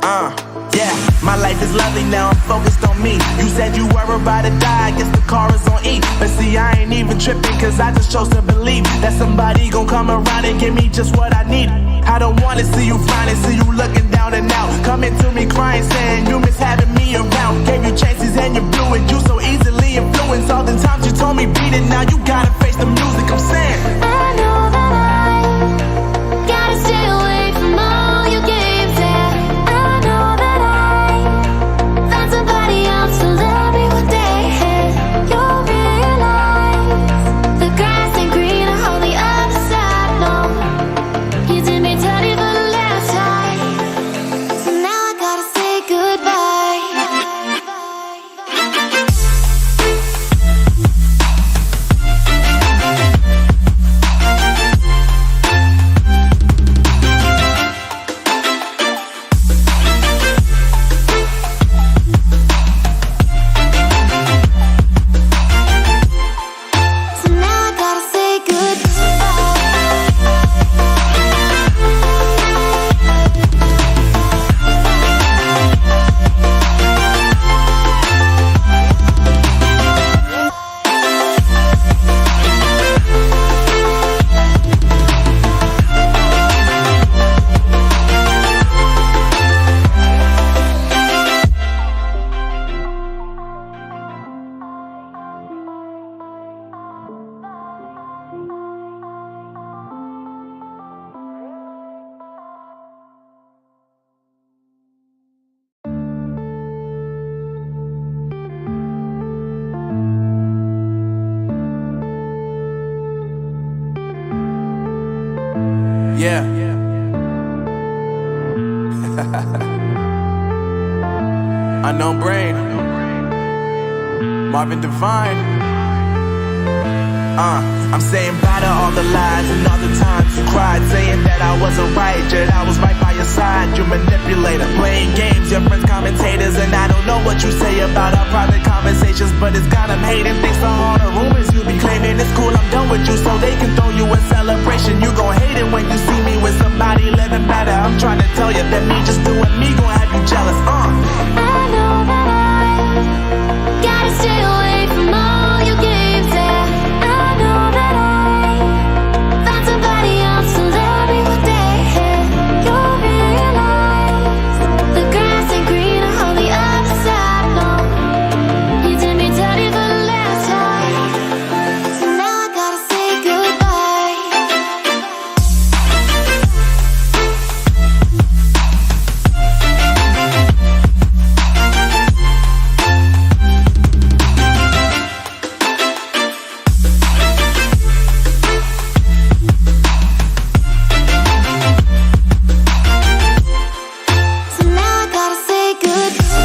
Yeah, my life is lovely now, I'm focused on me. You said you were about to die, I guess the car is on E. But see, I ain't even tripping, cause I just chose to believe that somebody gon' come around and give me just what I need. I don't wanna see you frowning, see you looking down and out, coming to me crying, saying you miss having me around. Gave you chances and you blew it, you so easily influenced. All the times you told me beat it, now you gotta face the music. I'm saying I know that I gotta stay away from all your games, yeah. I know that I found somebody else to love me one day, and you'll realize the grass ain't greener on the other side, no. You did me dirty for the last time, so now I gotta say goodbye. So now I gotta say goodbye. yeah. Unknown Brain, Marvin Devine. I'm saying bye to all the lies and all the times you cried, saying that I wasn't right, yet I was right by your side. You manipulator, playing games, your friends commentators, and I don't know what you say about our private conversations, but it's got them hating. Thanks to all the rumors you be claiming. It's cool, I'm done with you, so they can throw you a celebration. You gon' hate it when you see me with somebody living better. I'm trying to tell you that me just doing me gon' have you jealous. I know that I gotta stay away from all your games, yeah. I know that I found somebody else to love me one day, and you'll realize the grass ain't greener on the other side, no. You did me dirty for the last time, so now I gotta say goodbye. So now I gotta say goodbye.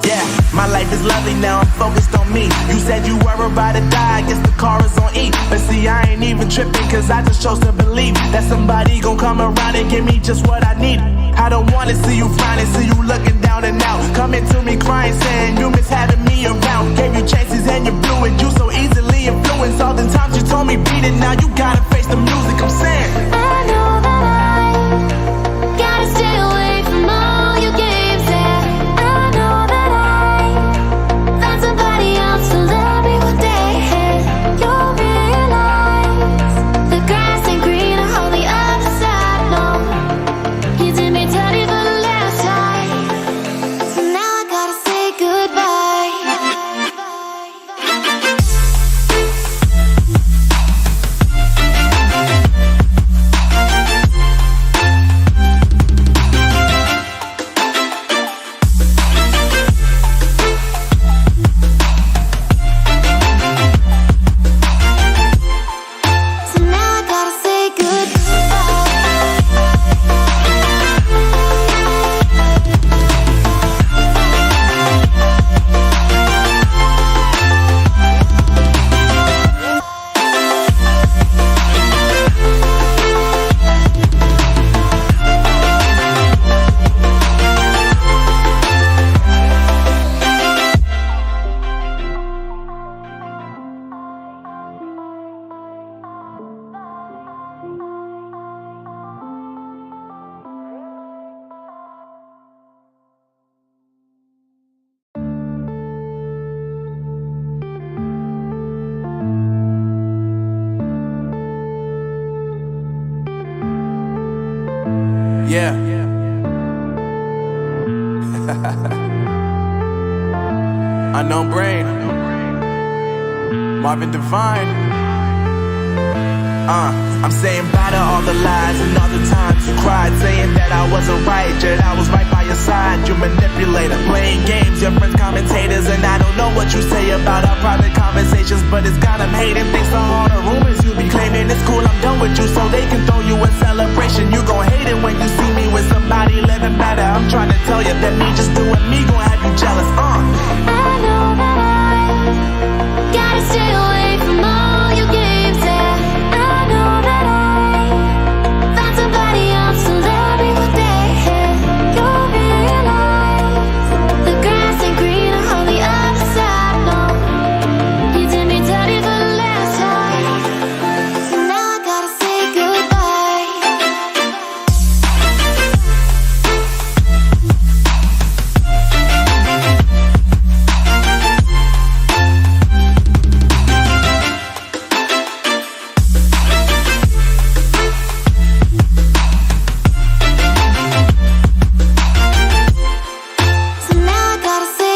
Yeah, my life is lovely now, I'm focused on me. You said you were about to die, I guess the car is on E. But see, I ain't even tripping, cause I just chose to believe that somebody gon' come around and give me just what I need. I don't wanna see you frowning, see you looking down and out, coming to me crying, saying you miss having me around. Gave you chances and you blew it, you so easily influenced. All the times you told me beat it, now you gotta face the music. I'm saying I know that I gotta stay away from all your games, yeah. I know that I found somebody else to love me one day, and you'll realize the grass ain't greener on the other side, no. You did me dirty for the last time, so now I gotta say goodbye. Yeah. Unknown Brain, Marvin Devine. I'm saying bye to all the lies and all the times you cried, saying that I wasn't right, yet I was right by your side. You manipulator, playing games, your friends commentators, and I don't know what you say about our private conversations, but it's got them hating. Thanks to all the rumors you be claiming. It's cool, I'm done with you, so they can throw you a celebration. You gon' hate it when you see me with somebody living better. I'm trying to tell you that me just doing me gon' have you jealous. I know that I gotta stay away from all your games. Yeah, I know that I found somebody else to love me one day. You'll realize the grass ain't greener on the other side. No, you did me dirty for the last time, so now I gotta say goodbye. So now I gotta say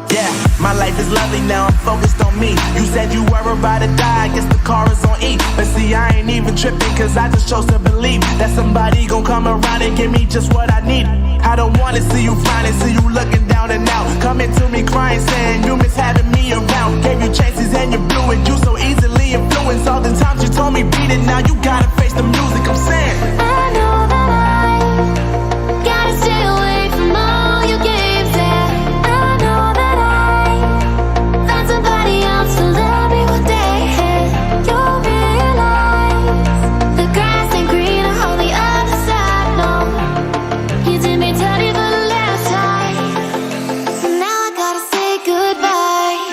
Yeah, my life is lovely now, I'm focused on me. You said you were about to die, I guess the car is on E. But see, I ain't even tripping, cause I just chose to believe that somebody gon' come around and give me just what I need. I don't wanna see you frowning, see you looking down and out, coming to me crying, saying you miss having me around. Gave you chances and you blew it, you so easily influenced. All the times you told me beat it, now you gotta face the music. I'm saying I know that I gotta stay away from all your games. Yeah, I know that I found somebody else to love me one day. You'll realize the grass ain't greener on the other side. No, you did me dirty for the last time, so now I gotta say goodbye.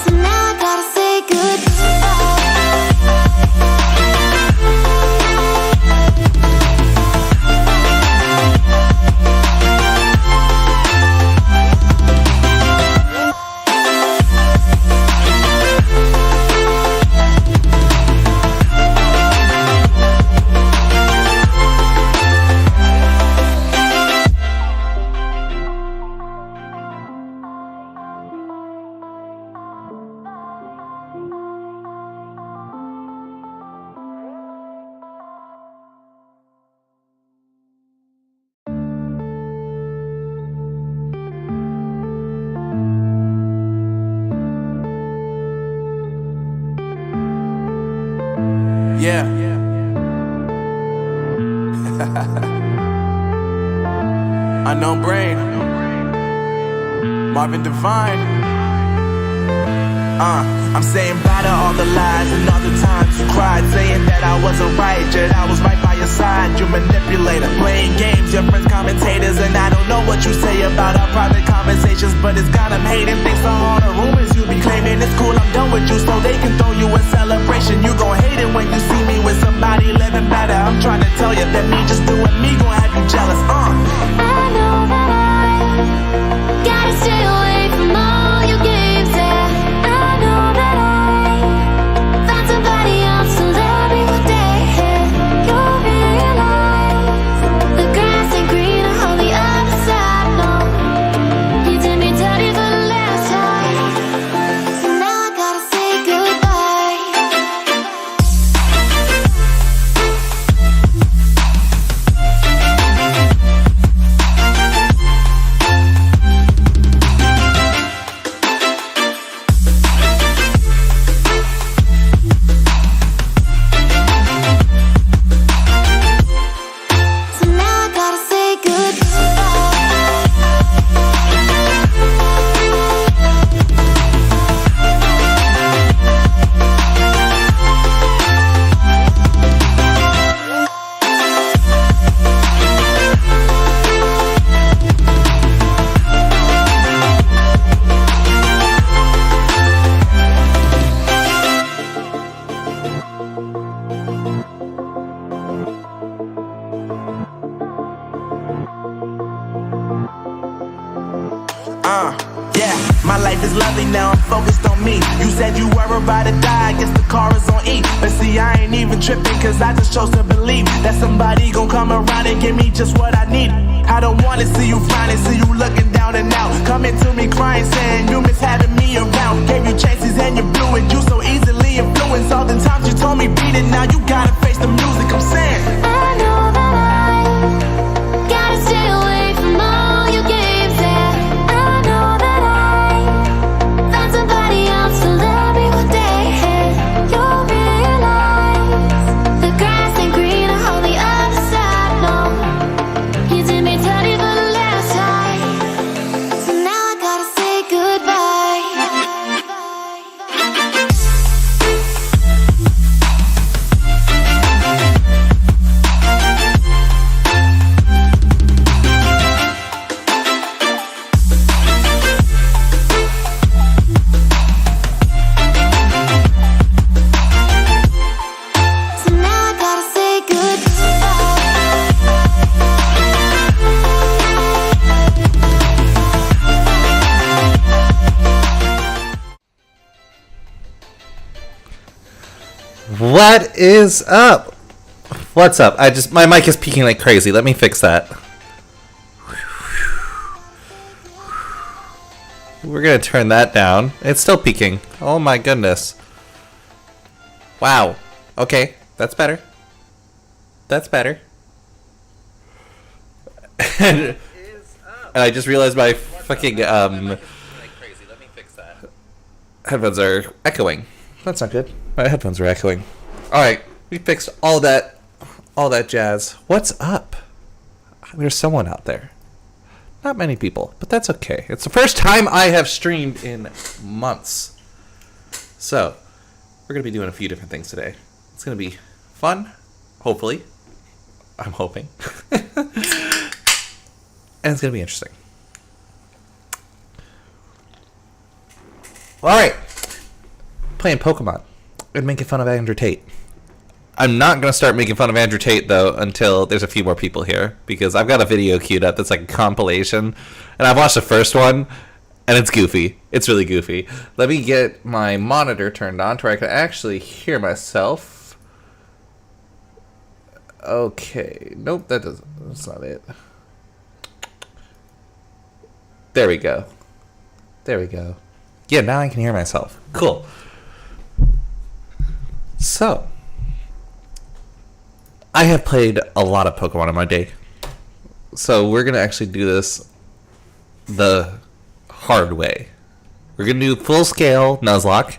So now I gotta say goodbye. yeah. Unknown Brain, Marvin Devine. I'm saying bye to all the lies and all the times you cried, saying that I wasn't right, yet I was right by your side. You manipulator, playing games, your friends commentators, and I don't know what you say about our private conversations, but it's got them hating. Thanks to all the rumors you be claiming. It's cool, I'm done with you, so they can throw you a celebration. You gon' hate it when you see me with somebody living better. I'm trying to tell you that me just doing me gon' have you jealous. I know that I gotta stay away from all your games. Yeah, I know that I found somebody else to love me one day. You'll realize the grass ain't greener on the other side. No, you did me dirty for the last time, so now I gotta say goodbye. Yeah, my life is lovely now, I'm focused on me. You said you were about to die, I guess the car is on E. But see, I ain't even tripping, cause I just chose to believe that somebody gon' come around and give me just what I need. I don't wanna see you frowning, see you looking down and out, coming to me crying, saying you miss having me around. Gave you chances and you blew it, you so easily influenced. All the times you told me beat it, now you gotta face the music, I'm saying I know that I gotta stay away from all your games. Yeah, I know that I found somebody else to love me one day. You'll realize the grass ain't greener on the other side. No, you did me dirty for the last time, so now I gotta say goodbye. So now I gotta say What is up? What's up? My mic is peaking like crazy. Let me fix that. We're gonna turn that down. It's still peaking. Oh my goodness. Wow. Okay, that's better. That's better. And I just realized my fucking headphones are echoing. That's not good. My headphones are echoing. Alright, we fixed all that jazz. What's up? There's someone out there. Not many people, but that's okay. It's the first time I have streamed in months. So, we're going to be doing a few different things today. It's going to be fun, hopefully. I'm hoping. And it's going to be interesting. Alright. Playing Pokemon and making fun of Andrew Tate. I'm not going to start making fun of Andrew Tate, though, until there's a few more people here, because I've got a video queued up that's like a compilation, and I've watched the first one, and it's goofy. It's really goofy. Let me get my monitor turned on to where I can actually hear myself. Okay. Nope, that's not it. There we go. There we go. Yeah, now I can hear myself. Cool. So, I have played a lot of Pokemon in my day. So we're going to actually do this the hard way. We're going to do full scale Nuzlocke.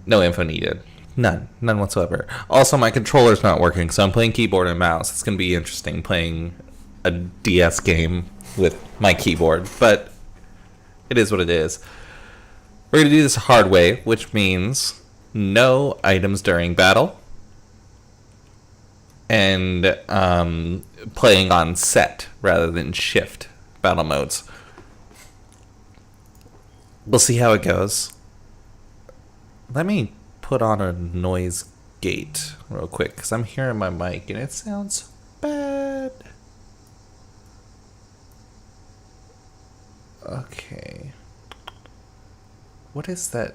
No info needed. None whatsoever. Also, my controller's not working, so I'm playing keyboard and mouse. It's going to be interesting playing a DS game with my keyboard, but it is what it is. We're going to do this hard way, which means no items during battle, and playing on set rather than shift battle modes. We'll see how it goes. Let me put on a noise gate real quick, because I'm hearing my mic and it sounds bad. Okay. What is that?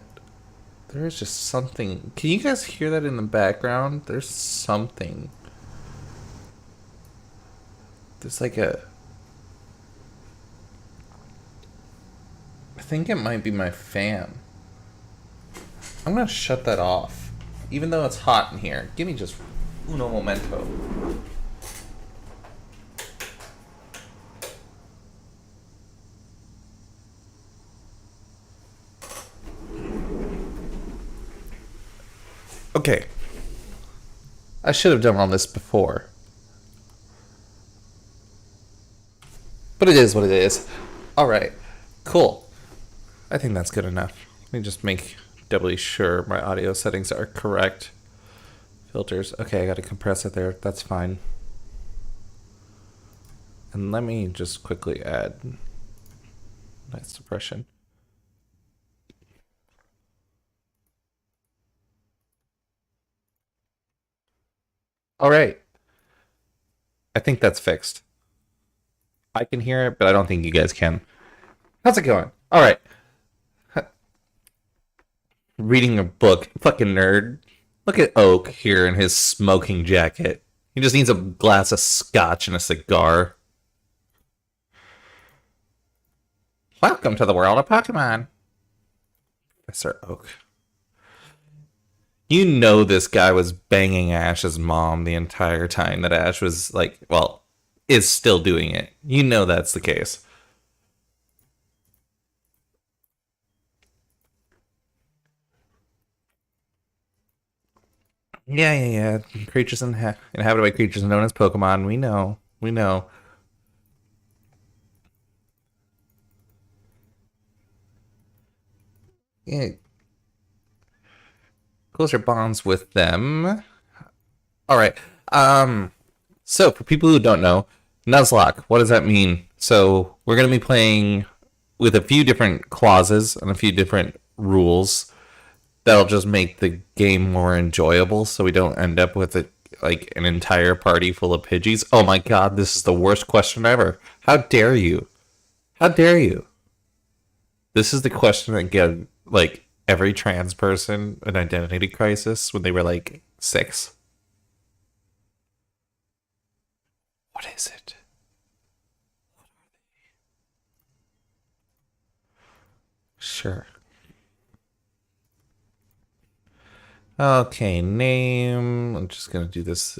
There is just something. Can you guys hear that in the background? There's something. There's like a... I think it might be my fan. I'm gonna shut that off. Even though it's hot in here. Give me just uno momento. Okay. I should have done all this before. But it is what it is. Alright. Cool. I think that's good enough. Let me just make doubly sure my audio settings are correct. Filters. Okay, I gotta compress it there. That's fine. And let me just quickly add noise suppression. Alright. I think that's fixed. I can hear it, but I don't think you guys can. How's it going? All right. Reading a book. Fucking nerd. Look at Oak here in his smoking jacket. He just needs a glass of scotch and a cigar. Welcome to the world of Pokemon. Professor Oak. You know this guy was banging Ash's mom the entire time that Ash was like, well, is still doing it. You know that's the case. Yeah. Creatures inhabited by creatures known as Pokemon. We know. Yeah. Closer bonds with them. All right. So for people who don't know, Nuzlocke, what does that mean? So we're going to be playing with a few different clauses and a few different rules that'll just make the game more enjoyable so we don't end up with like an entire party full of Pidgeys. Oh my god, this is the worst question ever. How dare you? How dare you? This is the question that gave like every trans person an identity crisis when they were like 6. What is it? Sure. Okay, name. I'm just gonna do this.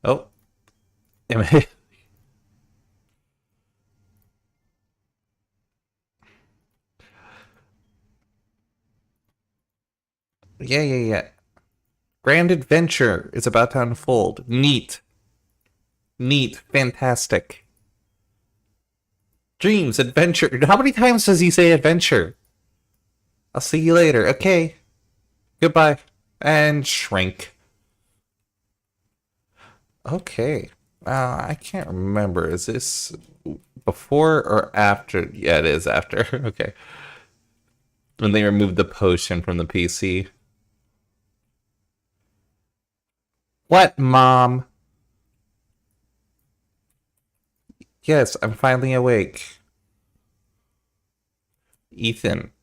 Oh. Yeah. Grand adventure is about to unfold. Neat. Fantastic. Dreams, adventure. How many times does he say adventure? I'll see you later. Okay. Goodbye. And shrink. Okay. I can't remember. Is this before or after? Yeah, it is after. Okay. When they removed the potion from the PC. What, Mom? Yes, I'm finally awake. Ethan.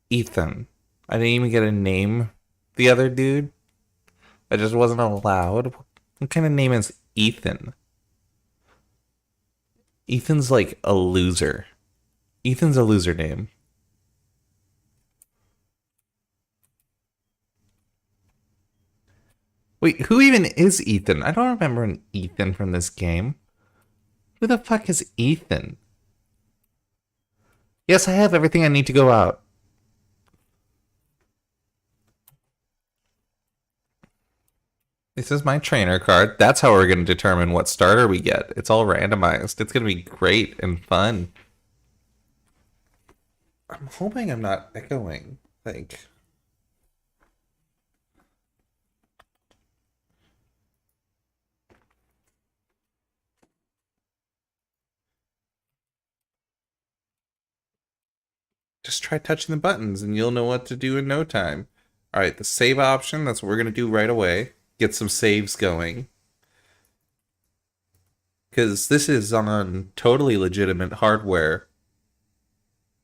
I didn't even get a name. The other dude. I just wasn't allowed. What kind of name is Ethan? Ethan's like a loser. Ethan's a loser name. Wait, who even is Ethan? I don't remember an Ethan from this game. Who the fuck is Ethan? Yes, I have everything I need to go out. This is my trainer card. That's how we're going to determine what starter we get. It's all randomized. It's going to be great and fun. I'm hoping I'm not echoing. Like... Just try touching the buttons and you'll know what to do in no time. Alright, the save option, that's what we're going to do right away. Get some saves going. Because this is on totally legitimate hardware.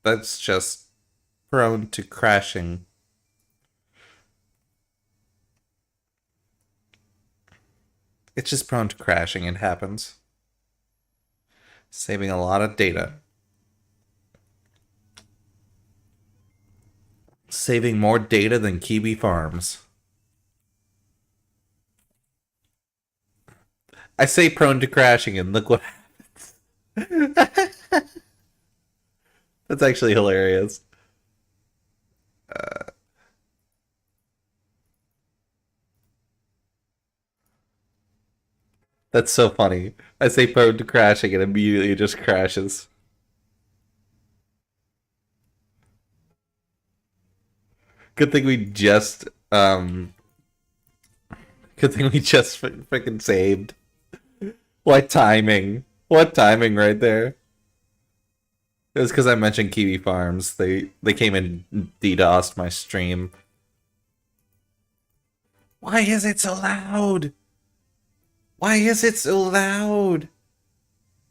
That's just prone to crashing. It's just prone to crashing, it happens. Saving a lot of data. Saving more data than Kiwi Farms. I say prone to crashing and look what happens. That's actually hilarious. That's so funny. I say prone to crashing and immediately it just crashes. Good thing we just freaking saved. What timing? What timing right there? It was because I mentioned Kiwi Farms. They came and DDoSed my stream. Why is it so loud? Why is it so loud?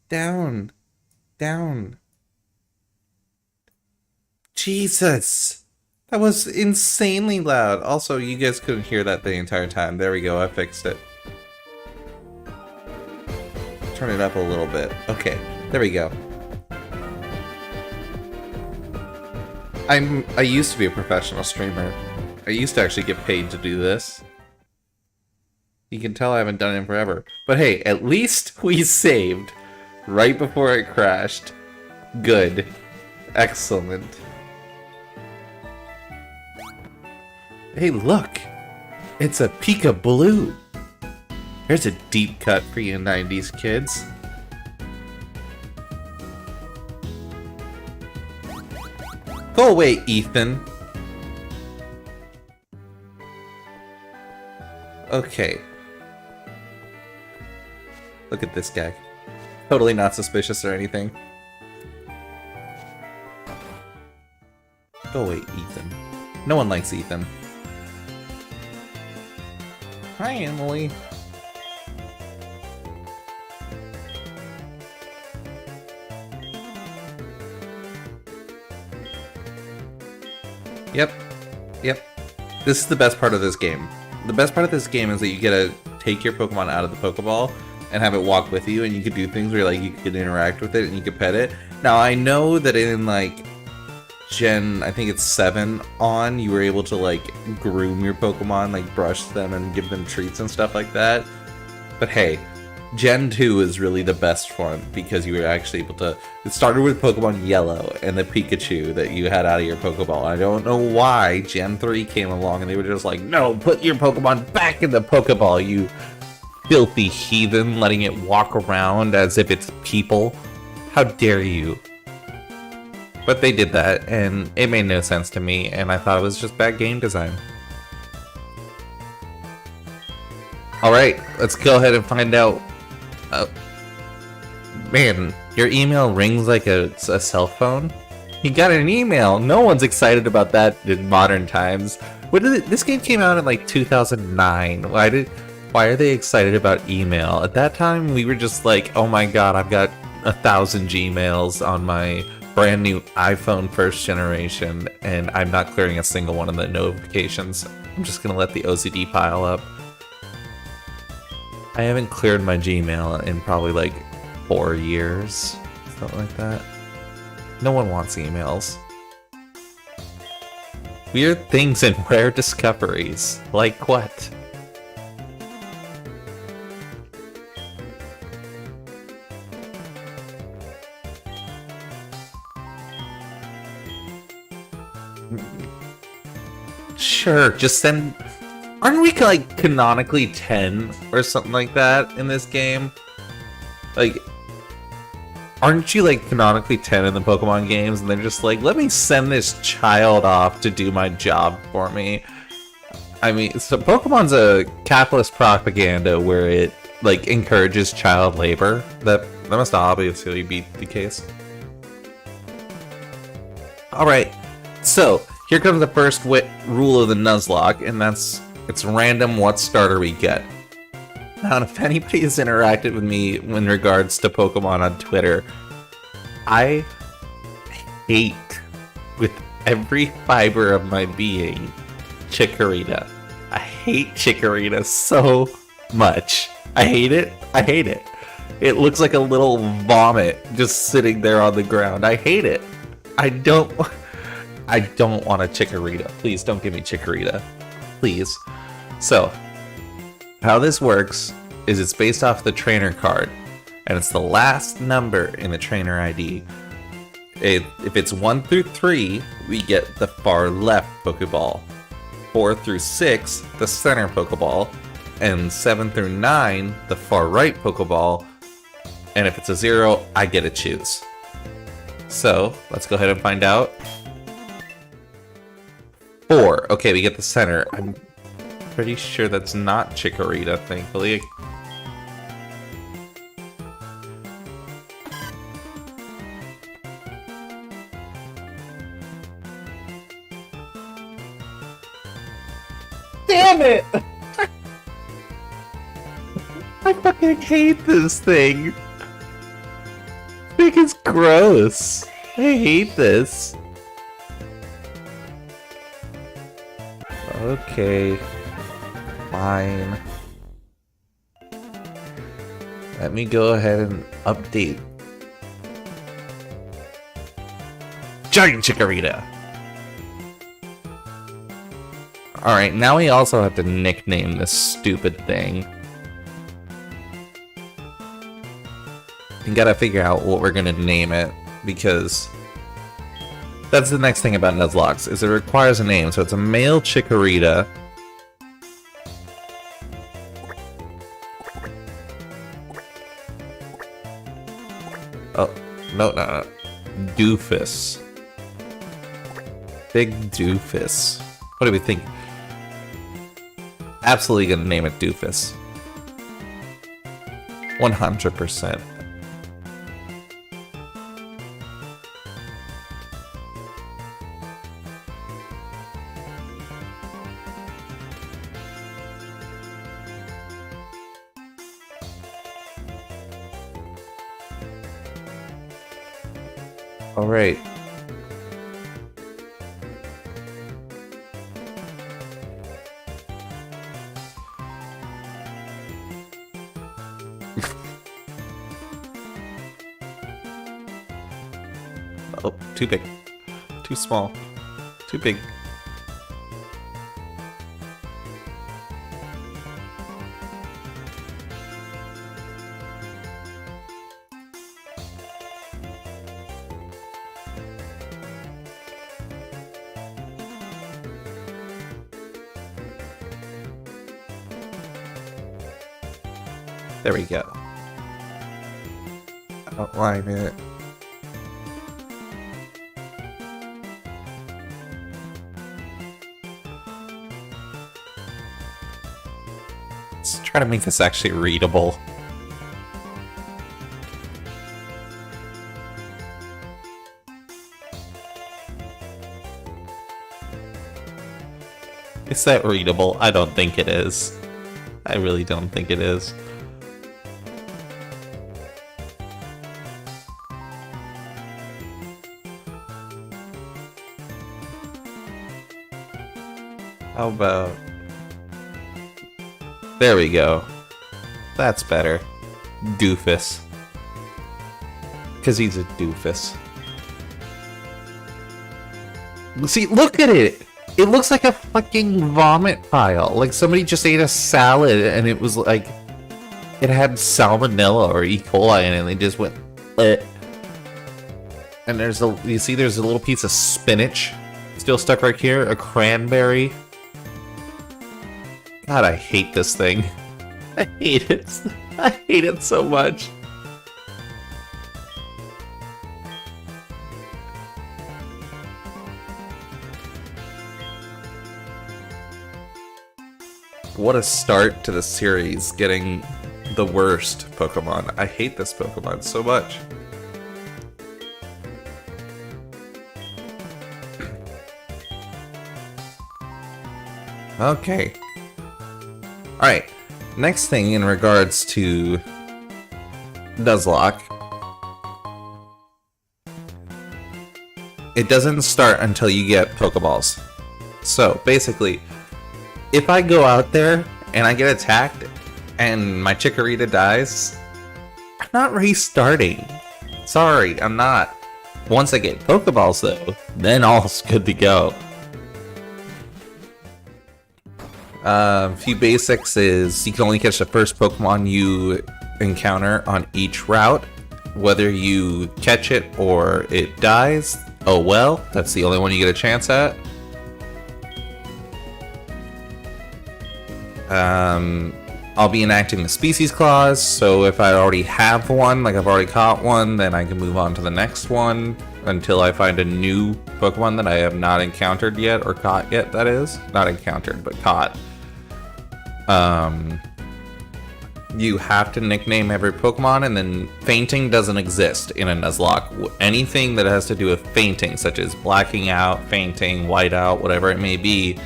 Down. Down. Jesus. That was insanely loud. Also, you guys couldn't hear that the entire time. There we go, I fixed it. Turn it up a little bit. Okay, there we go. I used to be a professional streamer. I used to actually get paid to do this. You can tell I haven't done it in forever. But hey, at least we saved right before it crashed. Good. Excellent. Hey, look! It's a Pika Blue! There's a deep cut for you 90s kids. Go away, Ethan. Okay. Look at this guy. Totally not suspicious or anything. Go away, Ethan. No one likes Ethan. Hi, Emily. Yep. Yep. This is the best part of this game. The best part of this game is that you get to take your Pokemon out of the Pokeball and have it walk with you, and you could do things where like you could interact with it and you could pet it. Now I know that in like Gen, I think it's 7 on, you were able to like groom your Pokemon, like brush them and give them treats and stuff like that. But hey, Gen 2 is really the best one because you were actually able to... It started with Pokemon Yellow and the Pikachu that you had out of your Pokeball. I don't know why Gen 3 came along and they were just like, no, put your Pokemon back in the Pokeball, you filthy heathen, letting it walk around as if it's people. How dare you? But they did that, and it made no sense to me, and I thought it was just bad game design. Alright, let's go ahead and find out. Man, your email rings like a cell phone? You got an email! No one's excited about that in modern times. This game came out in like 2009. Why are they excited about email? At that time, we were just like, oh my god, I've got 1,000 Gmails on my brand new iPhone first generation, and I'm not clearing a single one of the notifications. I'm just gonna let the OCD pile up. I haven't cleared my Gmail in probably like 4 years, something like that. No one wants emails. Weird things and rare discoveries. Like what? Sure, just send... Aren't we like canonically 10 or something like that in this game? Like, aren't you like canonically 10 in the Pokemon games and they're just like, let me send this child off to do my job for me? I mean, so Pokemon's a capitalist propaganda where it like encourages child labor. That must obviously be the case. Alright, so here comes the first rule of the Nuzlocke, and that's it's random what starter we get. Now, if anybody has interacted with me in regards to Pokemon on Twitter, I hate with every fiber of my being Chikorita. I hate Chikorita so much. I hate it. I hate it. It looks like a little vomit just sitting there on the ground. I hate it. I don't want a Chikorita. Please don't give me Chikorita. Please. So, how this works is it's based off the trainer card, and it's the last number in the trainer ID. If it's 1 through 3, we get the far left Pokeball. 4 through 6, the center Pokeball. And 7 through 9, the far right Pokeball. And if it's a 0, I get to choose. So, let's go ahead and find out. 4. Okay, we get the center. I'm pretty sure that's not Chikorita, thankfully. Damn it! I fucking hate this thing. music is gross. I hate this. Okay. Fine. Let me go ahead and update. Giant Chikorita! Alright, now we also have to nickname this stupid thing. We gotta figure out what we're gonna name it, because that's the next thing about Nuzlocke, is it requires a name. So it's a male Chikorita. Oh, no. Doofus. Big Doofus. What do we think? Absolutely gonna name it Doofus. 100%. All right. Oh, too big. Too small. Too big. There we go. Outline it. Let's try to make this actually readable. Is that readable? I don't think it is. I really don't think it is. How about... There we go. That's better. Doofus. Because he's a doofus. See, look at it! It looks like a fucking vomit pile. Like somebody just ate a salad and it was like... It had salmonella or E. coli in it and they just went... Bleh. And there's a... You see there's a little piece of spinach still stuck right here. A cranberry. God, I hate this thing. I hate it. I hate it so much. What a start to the series, getting the worst Pokemon. I hate this Pokemon so much. Okay. Alright, next thing in regards to Nuzlocke. It doesn't start until you get Pokeballs. So, basically, if I go out there and I get attacked and my Chikorita dies, I'm not restarting. Sorry, I'm not. Once I get Pokeballs though, then all's good to go. A few basics is you can only catch the first Pokemon you encounter on each route. Whether you catch it or it dies, oh well, that's the only one you get a chance at. I'll be enacting the species clause, so if I already have one, like I've already caught one, then I can move on to the next one until I find a new Pokemon that I have not encountered yet, or caught yet, that is. Not encountered, but caught. You have to nickname every Pokemon, and then fainting doesn't exist in a Nuzlocke. Anything that has to do with fainting, such as blacking out, fainting, whiteout, whatever it may be,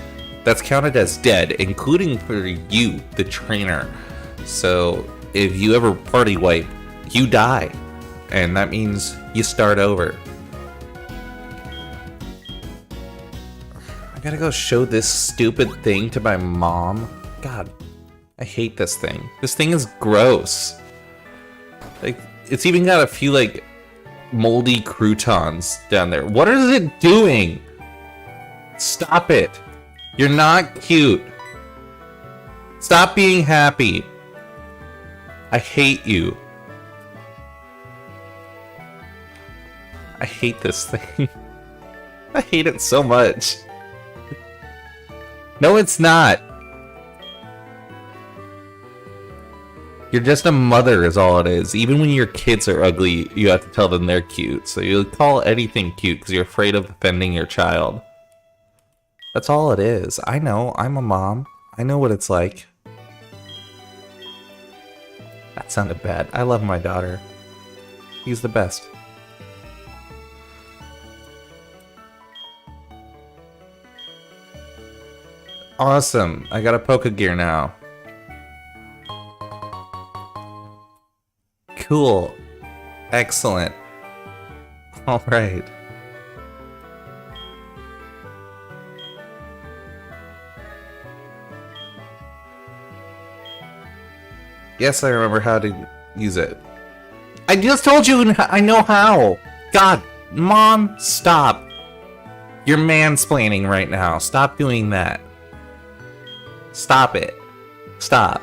that's counted as dead, including for you, the trainer. So if you ever party wipe, you die. and that means you start over. I gotta go show this stupid thing to my mom. God, I hate this thing. This thing is gross. Like, it's even got a few, like, moldy croutons down there. What is it doing? Stop it. You're not cute. Stop being happy. I hate you. I hate this thing. I hate it so much. No, it's not. You're just a mother is all it is. Even when your kids are ugly, you have to tell them they're cute. So you call anything cute because you're afraid of offending your child. That's all it is. I know. I'm a mom. I know what it's like. That sounded bad. I love my daughter. He's the best. Awesome. I got a Poké Gear now. Cool. Excellent. Alright. Yes, I remember how to use it. I just told you I know how! God, Mom, stop. You're mansplaining right now. Stop doing that. Stop it. Stop.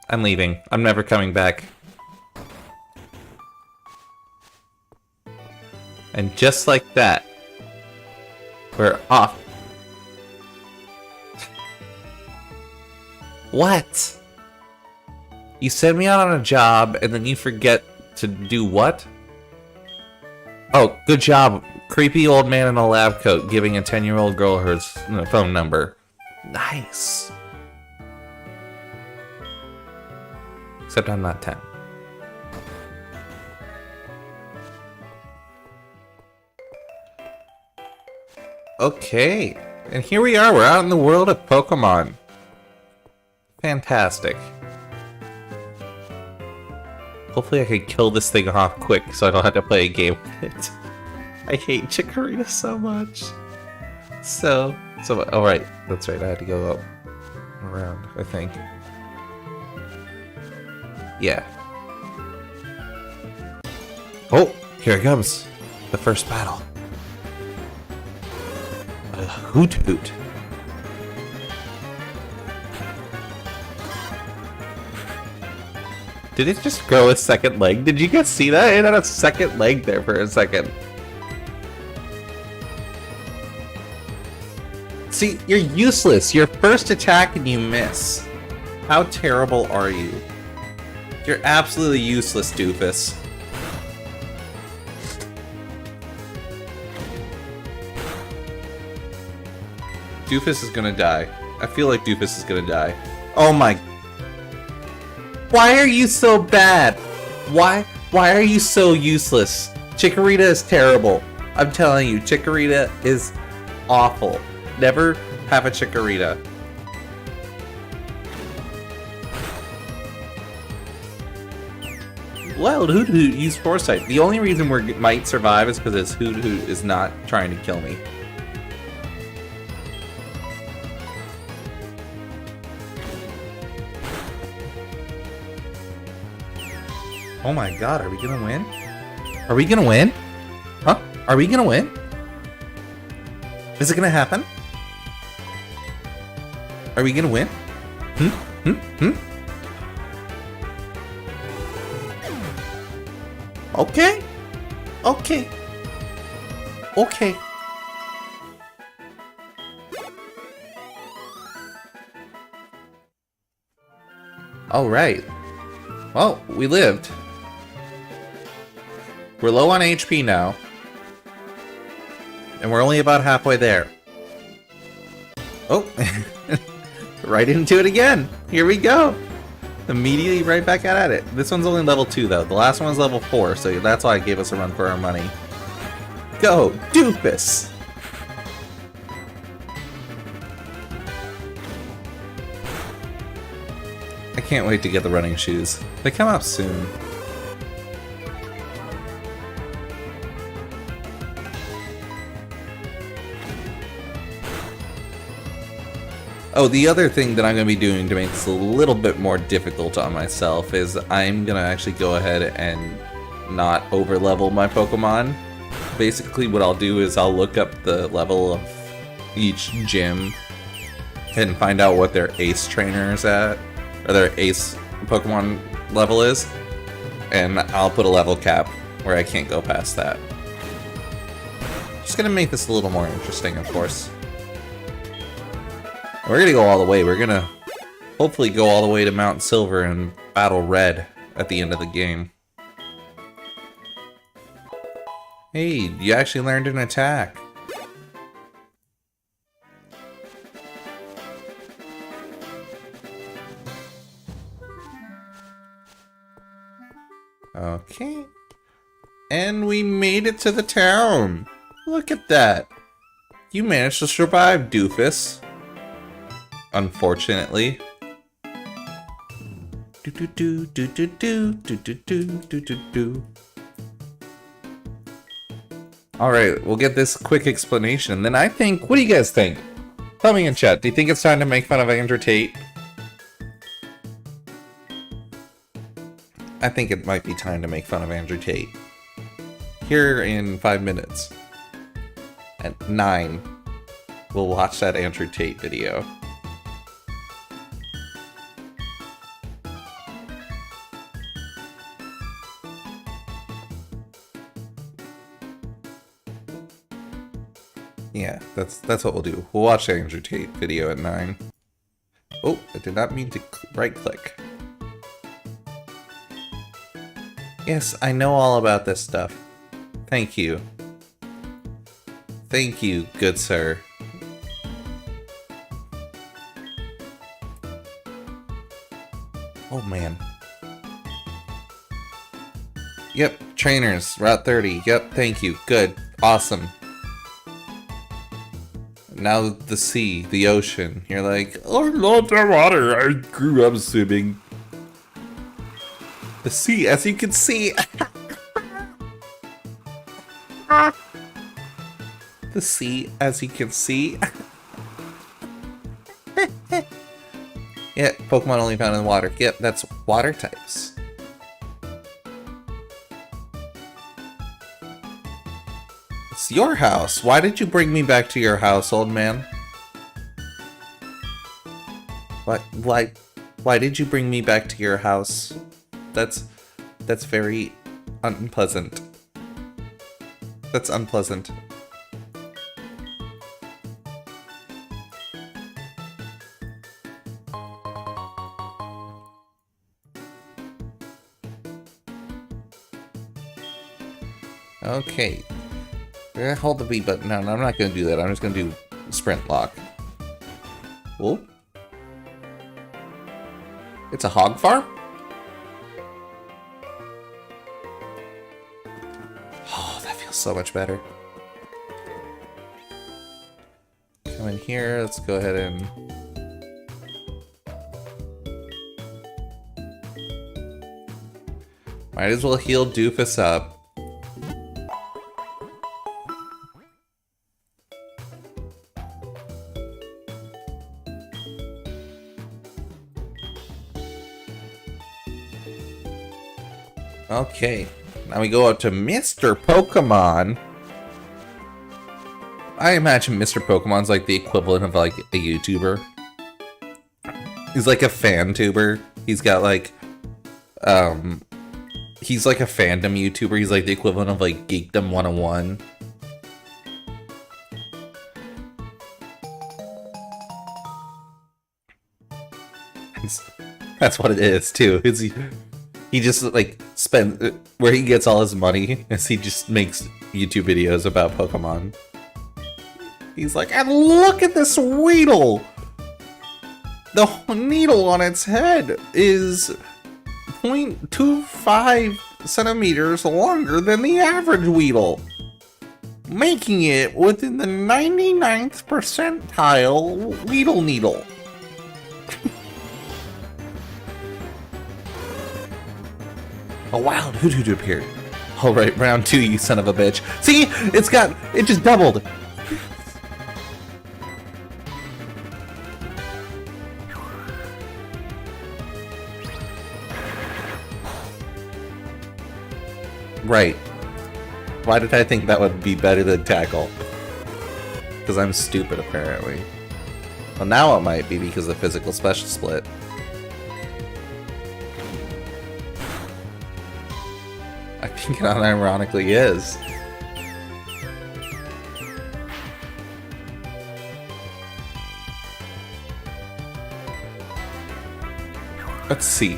I'm leaving. I'm never coming back. And just like that, we're off. What? You send me out on a job and then you forget to do what? Oh, good job. Creepy old man in a lab coat giving a 10-year-old girl her phone number. Nice. Except I'm not 10. Okay. And here we are. We're out in the world of Pokemon. Fantastic. Hopefully I can kill this thing off quick so I don't have to play a game with it. I hate Chikorita so much. So, oh right, that's right, I had to go up around, I think. Yeah. Oh, here it comes. The first battle. A Hoot Hoot. Did it just grow a second leg? Did you guys see that? It had a second leg there for a second. See, you're useless. Your first attack and you miss. How terrible are you? You're absolutely useless, doofus. Doofus is gonna die. I feel like Doofus is gonna die. Oh my... Why are you so bad? Why are you so useless? Chikorita is terrible. I'm telling you, Chikorita is awful. Never have a Chikorita. Well, Hoot Hoot used Foresight. The only reason we might survive is because this Hoot Hoot is not trying to kill me. Oh my god, are we gonna win? Are we gonna win? Huh? Are we gonna win? Is it gonna happen? Are we gonna win? Okay. Okay. Okay. Alright. Well, we lived. We're low on HP now. And we're only about halfway there. Oh, right into it again. Here we go. Immediately right back at it. This one's only level 2 though. The last one's level 4, so that's why it gave us a run for our money. Go, Doofus! I can't wait to get the running shoes. They come out soon. Oh, the other thing that I'm going to be doing to make this a little bit more difficult on myself is I'm going to actually go ahead and not over-level my Pokemon. Basically, what I'll do is I'll look up the level of each gym and find out what their ace trainer is at, or their ace Pokemon level is, and I'll put a level cap where I can't go past that. Just going to make this a little more interesting, of course. We're gonna go all the way. We're gonna hopefully go all the way to Mount Silver and battle Red at the end of the game. Hey, you actually learned an attack. Okay. And we made it to the town. Look at that. You managed to survive, doofus. Unfortunately. Alright, we'll get this quick explanation. Then I think, what do you guys think? Tell me in chat, do you think it's time to make fun of Andrew Tate? I think it might be time to make fun of Andrew Tate. Here in 5 minutes. At 9, we'll watch that Andrew Tate video. Yeah, that's what we'll do. We'll watch the Andrew Tate video at 9. Oh, I did not mean to right-click. Yes, I know all about this stuff. Thank you. Thank you, good sir. Oh, man. Yep, trainers, Route 30. Yep, thank you. Good. Awesome. Now the sea, the ocean. You're like, oh, I love the water. I grew up swimming. The sea, as you can see. The sea, as you can see. Yeah, Pokemon only found in water. Yep, that's water types. It's your house. Why did you bring me back to your house, old man? Why did you bring me back to your house? That's very unpleasant. That's unpleasant. Okay. We're gonna hold the B button. No, I'm not gonna do that. I'm just gonna do sprint lock. Oh. It's a hog farm? Oh, that feels so much better. Come in here. Let's go ahead and... Might as well heal Doofus up. Okay, now we go up to Mr. Pokemon. I imagine Mr. Pokemon's like the equivalent of like a YouTuber. He's like a fan tuber. He's got like, he's like a fandom YouTuber. He's like the equivalent of like Geekdom 101. That's what it is too. He just like where he gets all his money is he just makes YouTube videos about Pokemon. He's like, and look at this Weedle! The needle on its head is 0.25 centimeters longer than the average Weedle, making it within the 99th percentile Weedle needle. A wild hoot appeared. Alright, round 2, you son of a bitch. See? It just doubled. Right. Why did I think that would be better than tackle? Because I'm stupid, apparently. Well, now it might be because of physical special split. I think it unironically is. Let's see.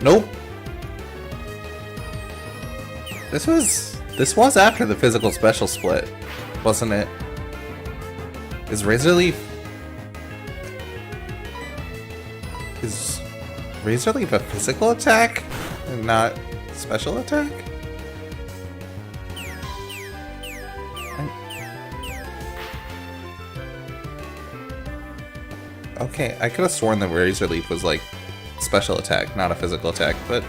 Nope. This was after the physical special split, wasn't it? Is Razor Leaf a physical attack and not special attack? Okay, I could have sworn that Razor Leaf was like special attack, not a physical attack, but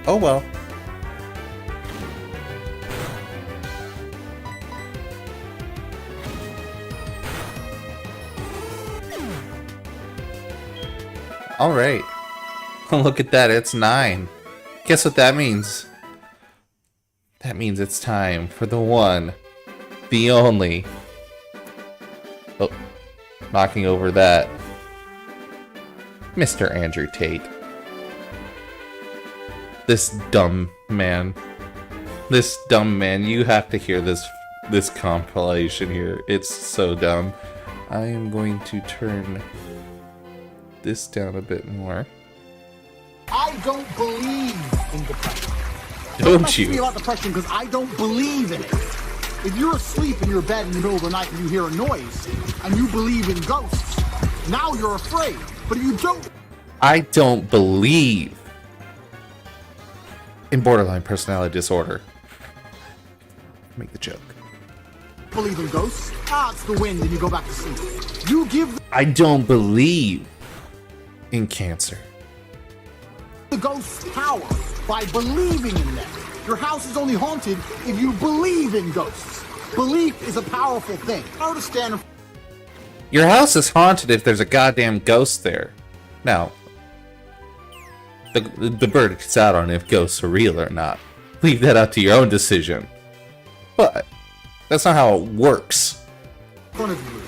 oh well. Alright. Look at that, it's 9. Guess what that means? That means it's time for the one, the only. Oh, knocking over that. Mr. Andrew Tate. This dumb man. This dumb man, you have to hear this compilation here. It's so dumb. I am going to turn this down a bit more. I don't believe in depression. Don't you? Me about depression because I don't believe in it. If you're asleep in your bed in the middle of the night and you hear a noise and you believe in ghosts, now you're afraid. But if you don't, I don't believe in borderline personality disorder. Make the joke. believe in ghosts, it's the wind and you go back to sleep. You give I don't believe in cancer. the ghosts power by believing in them. Your house is only haunted if you believe in ghosts. Belief is a powerful thing. I understand. Your house is haunted if there's a goddamn ghost there. Now, the verdict's out on if ghosts are real or not. Leave that up to your own decision. But that's not how it works. In front of you,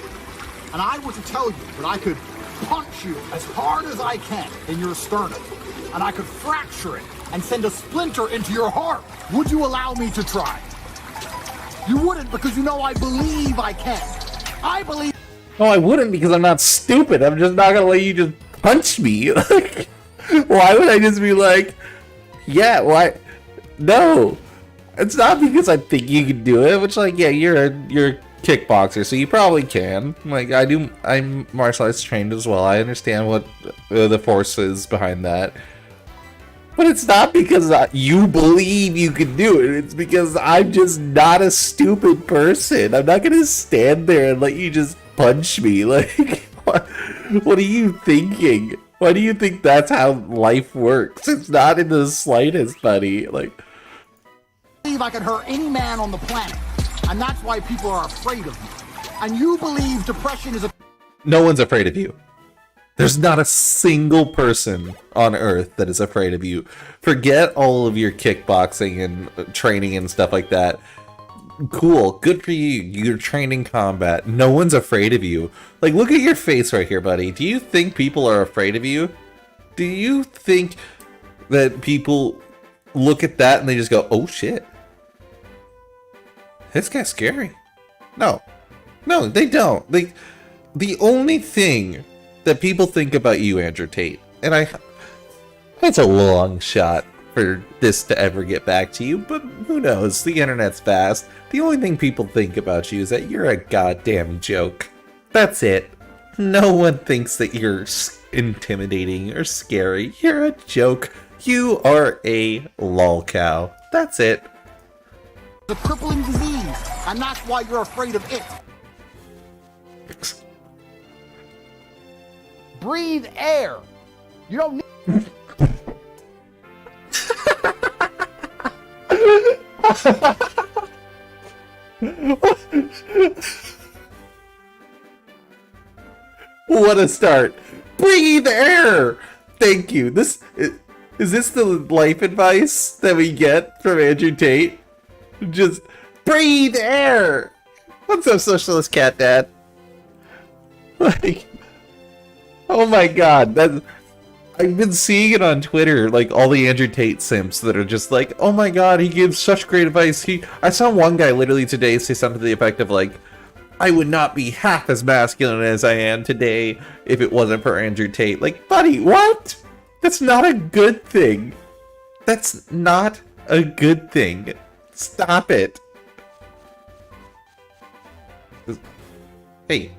and I were to tell you that I could punch you as hard as I can in your sternum, and I could fracture it and send a splinter into your heart, would you allow me to try? You wouldn't, because you know I believe I can. I believe. No, I wouldn't, because I'm not stupid. I'm just not gonna let you just punch me. Like, why would I just be like, yeah, why? No. It's not because I think you can do it, which, like, yeah, you're a kickboxer, so you probably can. Like, I'm martial arts trained as well. I understand what the force is behind that. But it's not because you believe you can do it. It's because I'm just not a stupid person. I'm not gonna stand there and let you just punch me. Like, what are you thinking? Why do you think that's how life works? It's not in the slightest, buddy. Like, believe I can hurt any man on the planet, and that's why people are afraid of me. And you believe depression is a. no one's afraid of you. There's not a single person on Earth that is afraid of you. Forget all of your kickboxing and training and stuff like that. Cool, good for you. You're training combat. No one's afraid of you. Like, look at your face right here, buddy. Do you think people are afraid of you? Do you think that people look at that and they just go, oh shit, this guy's scary? No, they don't. The only thing that people think about you, Andrew Tate, and it's a long shot for this to ever get back to you, but who knows? The internet's vast. The only thing people think about you is that you're a goddamn joke. That's it. No one thinks that you're intimidating or scary. You're a joke. You are a lolcow. That's it. A crippling disease, and that's why you're afraid of it. breathe air. You don't need. What a start. Breathe air. Thank you. Is this the life advice that we get from Andrew Tate? Just breathe air. What's up, Socialist Cat Dad? Like, oh my god, I've been seeing it on Twitter, like all the Andrew Tate simps that are just like, oh my god, he gives such great advice. I saw one guy literally today say something to the effect of like, I would not be half as masculine as I am today if it wasn't for Andrew Tate. Like, buddy, what? That's not a good thing. That's not a good thing. Stop it. Hey.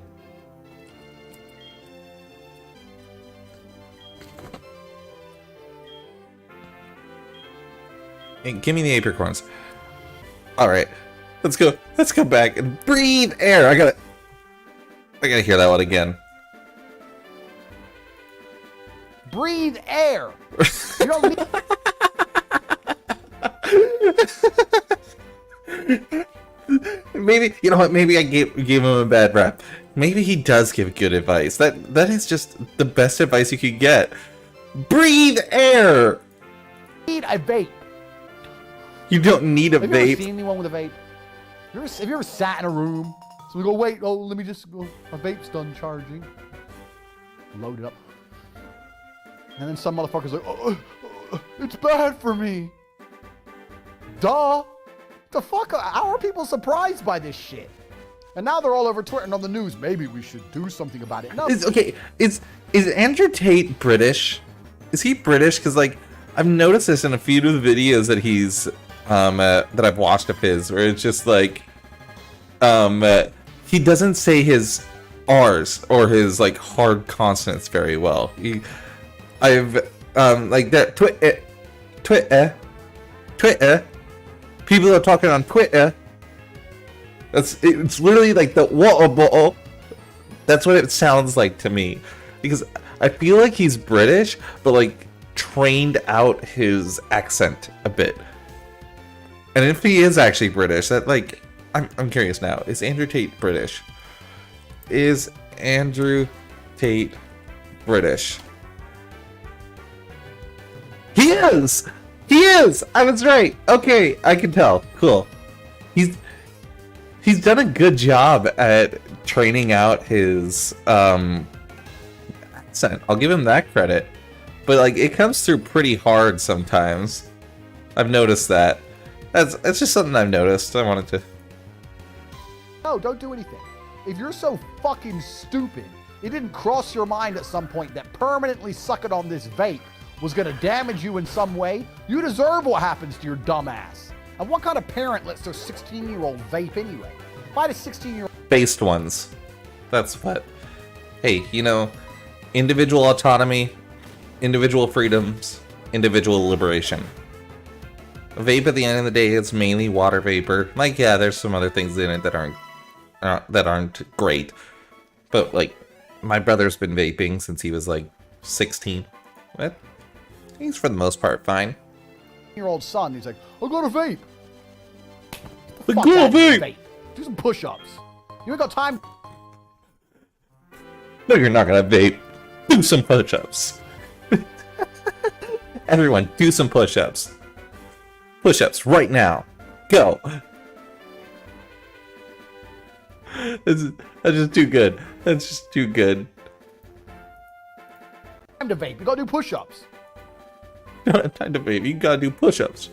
Hey, give me the apricorns. Alright. Let's go back and breathe air. I gotta hear that one again. Breathe air. You don't need. Maybe, you know what, maybe I gave him a bad rap. Maybe he does give good advice. That is just the best advice you could get. Breathe air. Need a vape. You don't need a Have you ever vape. seen anyone with a vape? Have you ever sat in a room? So we go, wait, let me just go. My vape's done charging. Load it up. And then some motherfucker's like, it's bad for me. Duh. The fuck? How are people surprised by this shit? And now they're all over Twitter and on the news. Maybe we should do something about it. No. Is Andrew Tate British? Is he British? Because like I've noticed this in a few of the videos that he's that I've watched of his, where it's just like he doesn't say his R's or his like hard consonants very well. I've like that Twitter. People are talking on Twitter. It's literally like the water bottle. That's what it sounds like to me, because I feel like he's British, but like trained out his accent a bit. And if he is actually British, that like I'm curious now. Is Andrew Tate British? Is Andrew Tate British? He is! He is! I was right. Okay, I can tell. Cool. He's done a good job at training out his accent. I'll give him that credit. But like it comes through pretty hard sometimes. I've noticed that. That's just something I've noticed. I wanted to. No, don't do anything. If you're so fucking stupid, it didn't cross your mind at some point that permanently sucking on this vape was going to damage you in some way, you deserve what happens to your dumb ass. And what kind of parent lets their 16-year-old vape anyway? If I had a 16-year-old... Based ones. That's what... Hey, you know, individual autonomy, individual freedoms, individual liberation. A vape at the end of the day, it's mainly water vapor. Like, yeah, there's some other things in it that aren't great. But, like, my brother's been vaping since he was, like, 16. What? He's, for the most part, fine. Year-old son, he's like, I got a vape. I got a vape! Do some push-ups. You ain't got time. No, you're not gonna vape. Do some push-ups. Everyone, do some push-ups. Push-ups right now. Go. That's just too good. That's just too good. Time to vape. You gotta do push-ups. You don't have time to vape. You gotta do push-ups.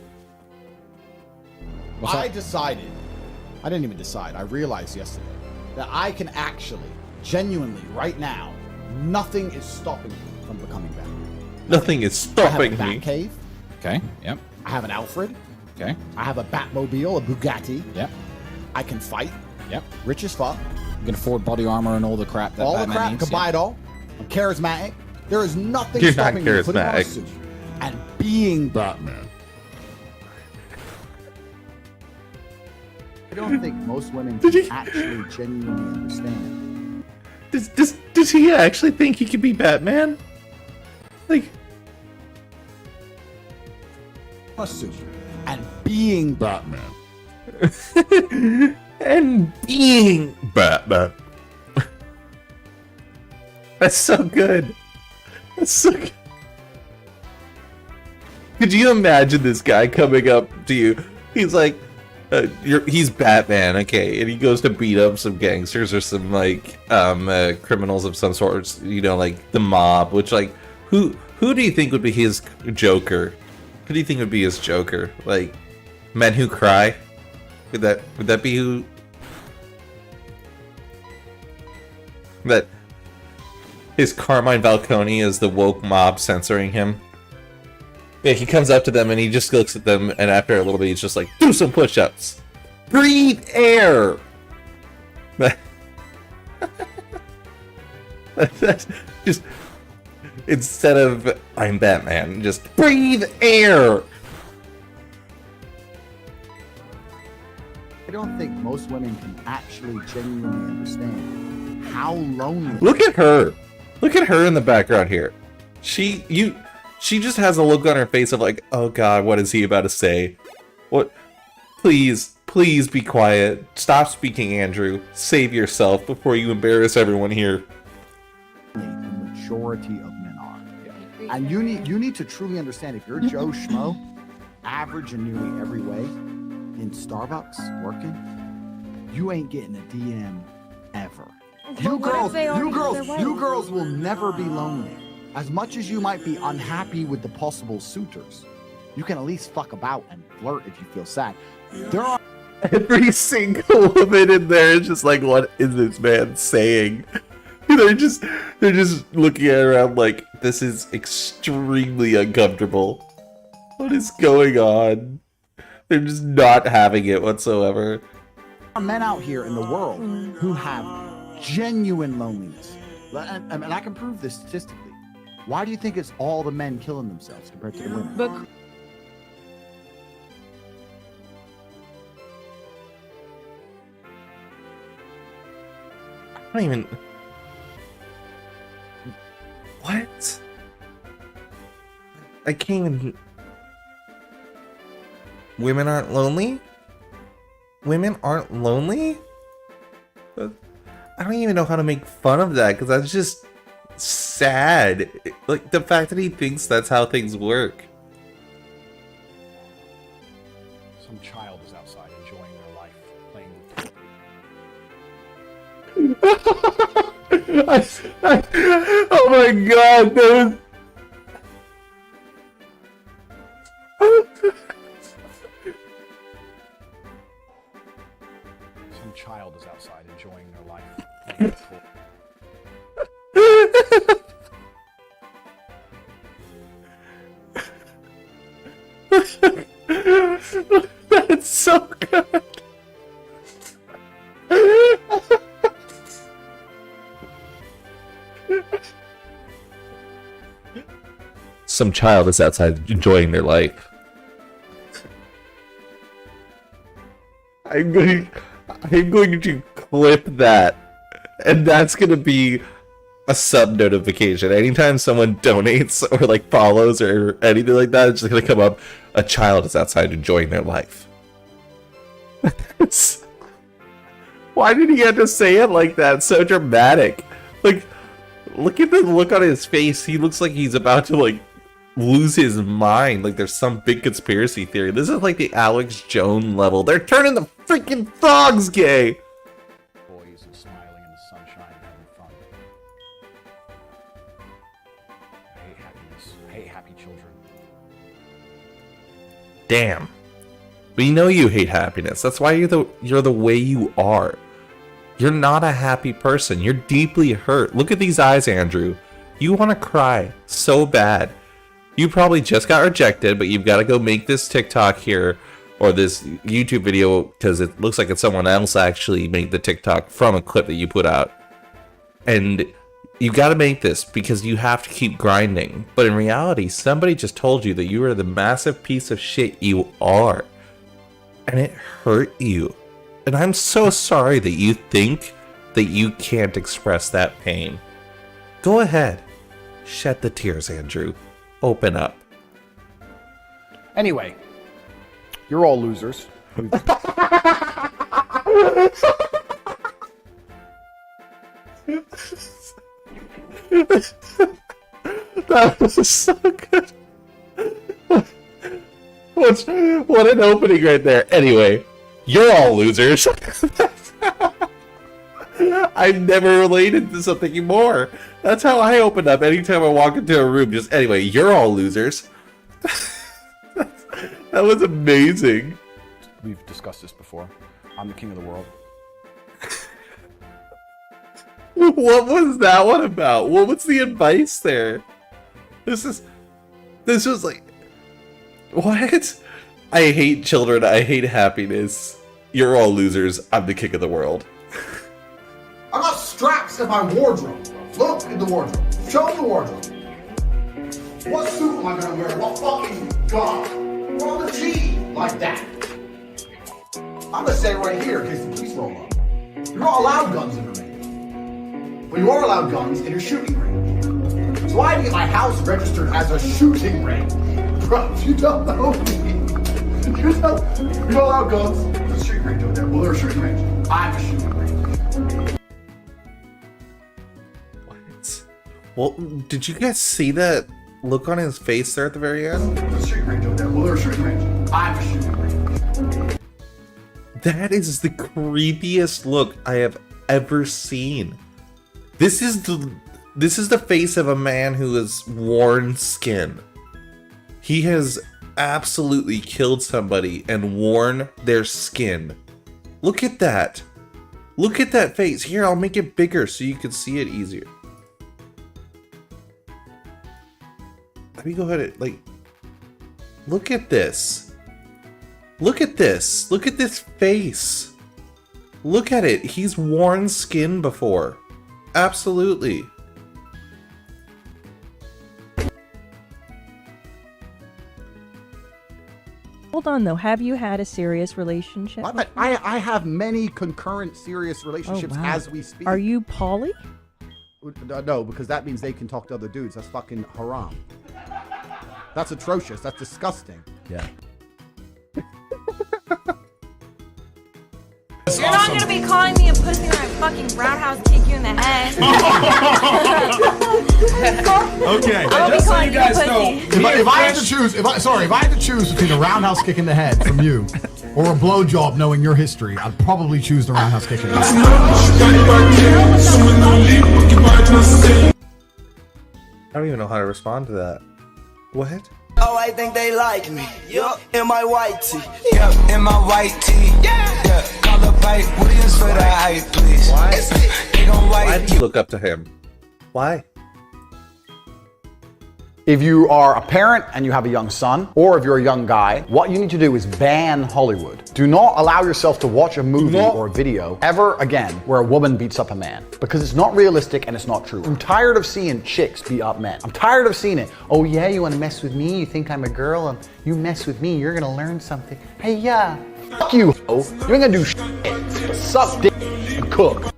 I decided, I didn't even decide, I realized yesterday that I can actually, genuinely, right now, nothing is stopping me from becoming Batman. Nothing is stopping I have a me. Batcave. Okay, yep, I have an Alfred. okay, I have a Batmobile, a Bugatti. yep, I can fight. yep. Rich as fuck. You can afford body armor and all the crap that All Batman the crap, needs. can buy it all. I'm charismatic. There is nothing You're not stopping me from putting on a charismatic. suit and being Batman. I don't think most women can actually genuinely understand Does he actually think he could be Batman? Like, A suit and being Batman. and being Batman. That's so good. That's so good. Could you imagine this guy coming up to you? He's like, he's Batman, okay, and he goes to beat up some gangsters or some like criminals of some sort, you know, like the mob. Which, like, who do you think would be his Joker? Who do you think would be his Joker? Like, Men Who Cry? Would that be who? That his Carmine Falcone is the woke mob censoring him. Yeah, he comes up to them and he just looks at them, and after a little bit, he's just like, "Do some push-ups, breathe air." That's just, instead of "I'm Batman," just breathe air. I don't think most women can actually genuinely understand how lonely. Look at her. Look at her in the background here. She just has a look on her face of like, oh god, what is he about to say? What? Please be quiet. Stop speaking, Andrew. Save yourself before you embarrass everyone here. The majority of men are. And you need to truly understand, if you're Joe Schmo, average in nearly every way, in Starbucks working, you ain't getting a DM ever. You girls will never be lonely. As much as you might be unhappy with the possible suitors, you can at least fuck about and flirt if you feel sad. There are Every single woman in there is just like, what is this man saying? They're just looking around like, this is extremely uncomfortable. What is going on? They're just not having it whatsoever. There are men out here in the world who have genuine loneliness. And I can prove this statistically. Why do you think it's all the men killing themselves compared to the women? I don't even... What? I can't even... Women aren't lonely? Women aren't lonely? I don't even know how to make fun of that, because that's just sad. Like, the fact that he thinks that's how things work. Some child is outside enjoying their life, playing with Oh my god, that Some child is outside enjoying their life, playing with toys. That's so good. Some child is outside enjoying their life. I'm going to clip that, and that's going to be a sub notification. Anytime someone donates or like follows or anything like that, it's just going to come up, a child is outside enjoying their life. Why did he have to say it like that? So dramatic. Like, look at the look on his face. He looks like he's about to like lose his mind. Like there's some big conspiracy theory. This is like the Alex Jones level. They're turning the freaking frogs gay. Boys and smiling in the sunshine and having fun. I hate happiness. I hate happy children. Damn. We know you hate happiness. That's why you're the way you are. You're not a happy person. You're deeply hurt. Look at these eyes, Andrew. You want to cry so bad. You probably just got rejected, but you've got to go make this TikTok here or this YouTube video because it looks like it's someone else actually made the TikTok from a clip that you put out. And you got to make this because you have to keep grinding. But in reality, somebody just told you that you are the massive piece of shit you are. And it hurt you. And I'm so sorry that you think that you can't express that pain. Go ahead. Shed the tears, Andrew. Open up. Anyway, you're all losers. That was so good. What an opening right there. Anyway, you're all losers. I've never related to something more. That's how I open up anytime I walk into a room. Just anyway, you're all losers. That was amazing. We've discussed this before. I'm the king of the world. What was that one about? What was the advice there? This was like, what? I hate children. I hate happiness. You're all losers. I'm the king of the world. I got straps in my wardrobe. Look in the wardrobe. Show me the wardrobe. What suit am I gonna wear? What fucking gun? We're on the G like that. I'm gonna say right here in case the police roll up. You're not allowed guns in Romania. But you are allowed guns in your shooting range. So I had to get my house registered as a shooting range. Bro, you don't know me. You're not allowed guns. There's a shooting range over there. Well, there's a shooting range. I'm a shooting range. What? Well, did you guys see that look on his face there at the very end? There's a shooting range over there. Well, there's a shooting range. I'm a shooting range. That is the creepiest look I have ever seen. This is the face of a man who has worn skin. He has absolutely killed somebody and worn their skin. Look at that. Look at that face. Here, I'll make it bigger so you can see it easier. Let me go ahead and, like, look at this. Look at this. Look at this face. Look at it. He's worn skin before. Absolutely. Hold on though, have you had a serious relationship? I have many concurrent serious relationships wow. as we speak. Are you poly? No, because that means they can talk to other dudes. That's fucking haram. That's atrocious. That's disgusting. Yeah. You're not gonna be calling me a pussy when I fucking roundhouse kick you in the head. Okay. I'll be Just so calling you you a guys know, pussy. If I had to choose, if I had to choose between a roundhouse kick in the head from you or a blowjob, knowing your history, I'd probably choose the roundhouse kick in the head. I don't even know how to respond to that. What? Oh, I think they like me. Yup, in my white tee. Yup, in my white tee. Yeah. Call the pipe Williams for the hype, please. Why? They gon' Why white. do you look up to him? Why? If you are a parent and you have a young son, or if you're a young guy, what you need to do is ban Hollywood. Do not allow yourself to watch a movie or a video ever again where a woman beats up a man, because it's not realistic and it's not true. I'm tired of seeing chicks beat up men. I'm tired of seeing it. Oh yeah, you wanna mess with me? You think I'm a girl and you mess with me, you're gonna learn something. Hey yeah, fuck you, ho. You ain't gonna do shit but suck dick and cook.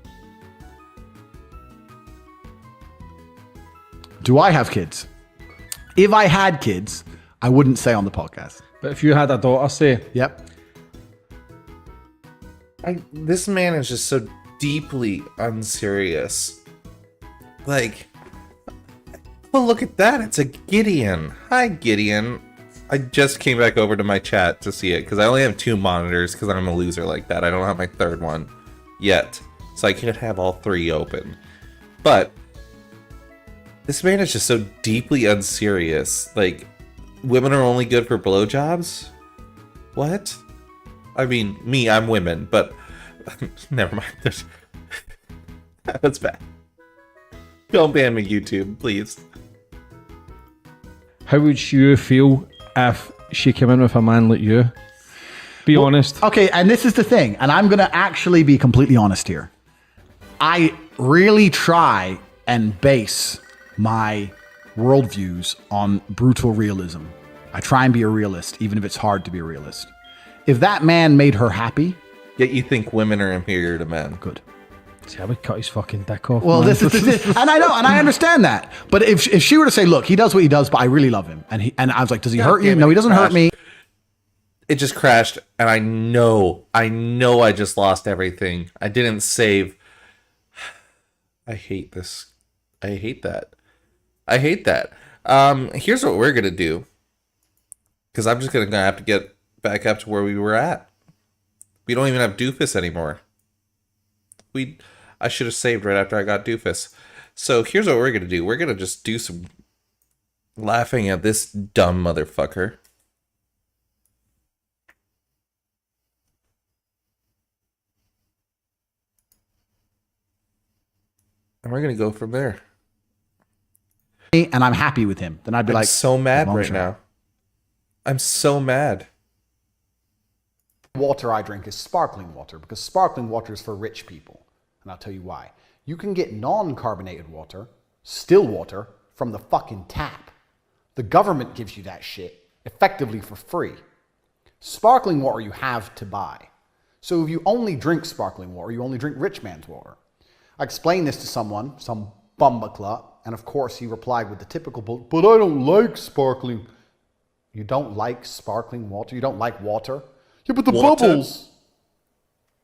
Do I have kids? If I had kids, I wouldn't say on the podcast. But if you had a daughter, say, Yep. This man is just so deeply unserious. Like, well, look at that. It's a Gideon. Hi, Gideon. I just came back over to my chat to see it because I only have 2 monitors because I'm a loser like that. I don't have my 3rd one yet. So I can't have all 3 open. But this man is just so deeply unserious. Like, women are only good for blowjobs? What? I mean, me, I'm women, but never mind. That's bad. Don't ban me, YouTube, please. how would you feel if she came in with a man like you? Be honest. Okay, and this is the thing, and I'm gonna actually be completely honest here. I really try and base my worldviews on brutal realism. I try and be a realist, even if it's hard to be a realist. If that man made her happy, Yet you think women are inferior to men. good. See, I would cut his fucking dick off. Well, man. this is and I know, and I understand that. But if she were to say, "Look, he does what he does, but I really love him," and I was like, "Does he hurt you?" No, he doesn't hurt me. It just crashed, and I know I just lost everything. I didn't save. I hate this. I hate that. I hate that. Here's what we're gonna do, because I'm just gonna have to get back up to where we were at. We don't even have doofus anymore. I should have saved right after I got doofus. So here's what we're gonna do. We're gonna just do some laughing at this dumb motherfucker. And we're gonna go from there. And I'm happy with him. Then I'd be I'm like, so mad right sure. now. I'm so mad. Water I drink is sparkling water because sparkling water is for rich people. And I'll tell you why. You can get non-carbonated water, still water, from the fucking tap. The government gives you that shit effectively for free. Sparkling water you have to buy. So if you only drink sparkling water, you only drink rich man's water. I explained this to someone, some bumbacla, and of course he replied with the typical, but I don't like sparkling. You don't like sparkling water? You don't like water? Yeah, but the bubbles.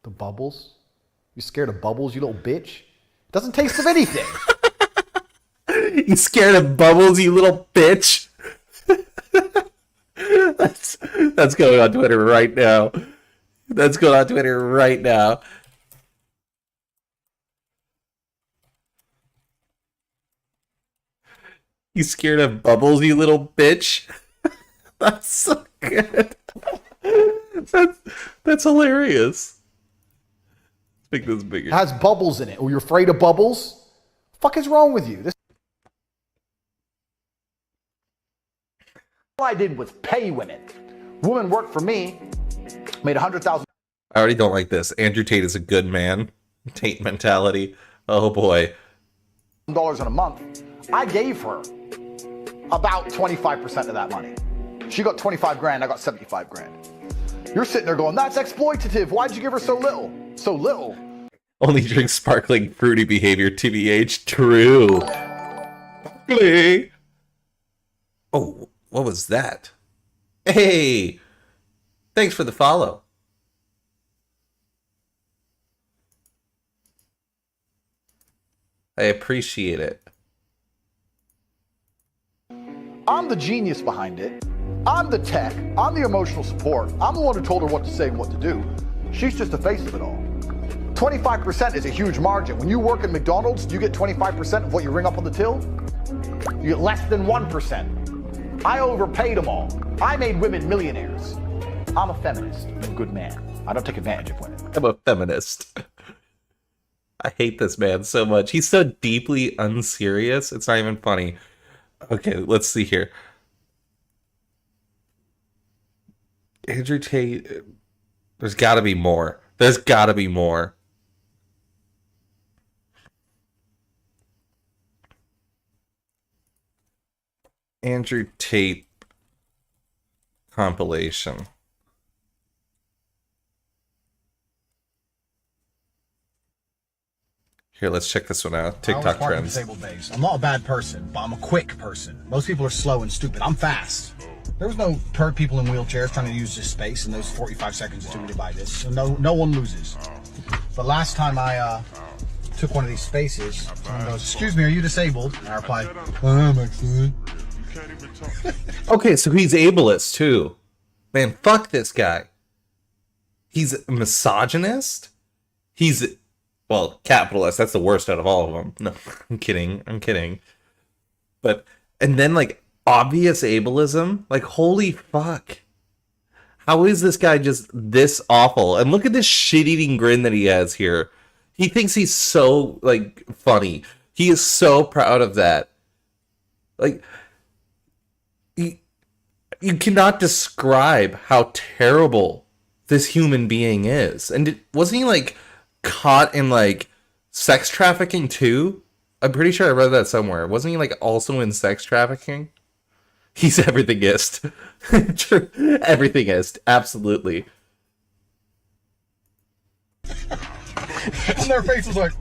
The bubbles? You scared of bubbles, you little bitch? It doesn't taste of anything. You scared of bubbles, you little bitch? That's going on Twitter right now. That's going on Twitter right now. You scared of bubbles, you little bitch? That's so good. That's hilarious. Let's make this bigger. It has bubbles in it. Oh, you're afraid of bubbles? Fuck is wrong with you? All I did was pay women. Women worked for me, made $100,000. I already don't like this. Andrew Tate is a good man. Tate mentality. Oh boy. $1 in a month. I gave her about 25% of that money. She got 25 grand, I got 75 grand. You're sitting there going, that's exploitative. Why'd you give her so little? So little. Only drink sparkling fruity behavior, TBH. True. Oh, what was that? Hey, thanks for the follow. I appreciate it. I'm the genius behind it. I'm the tech. I'm the emotional support. I'm the one who told her what to say and what to do. She's just the face of it all. 25% is a huge margin. When you work at McDonald's, do you get 25% of what you ring up on the till? You get less than 1%. I overpaid them all. I made women millionaires. I'm a feminist. I'm a good man. I don't take advantage of women. I'm a feminist. I hate this man so much. He's so deeply unserious. It's not even funny. Okay, let's see here. Andrew Tate, there's got to be more. There's got to be more. Andrew Tate compilation. Here, let's check this one out. TikTok trends. Disabled days. I'm not a bad person, but I'm a quick person. Most people are slow and stupid. I'm fast. There was no people in wheelchairs trying to use this space in those 45 seconds it took me to buy this. So no one loses. But last time I took one of these spaces, someone goes, "Excuse me, are you disabled?" And I replied, "I am actually." Okay, so he's ableist too. Man, fuck this guy. He's a misogynist. He's, well, capitalist. That's the worst out of all of them. No, I'm kidding. But, and then like obvious ableism. Like, holy fuck. How is this guy just this awful? And look at this shit-eating grin that he has here. He thinks he's so, like, funny. He is so proud of that. Like, you cannot describe how terrible this human being is. And wasn't he, like, caught in, like, sex trafficking, too? I'm pretty sure I read that somewhere. Wasn't he, like, also in sex trafficking? He's everythingist. Everythingist. Absolutely. And their face was like,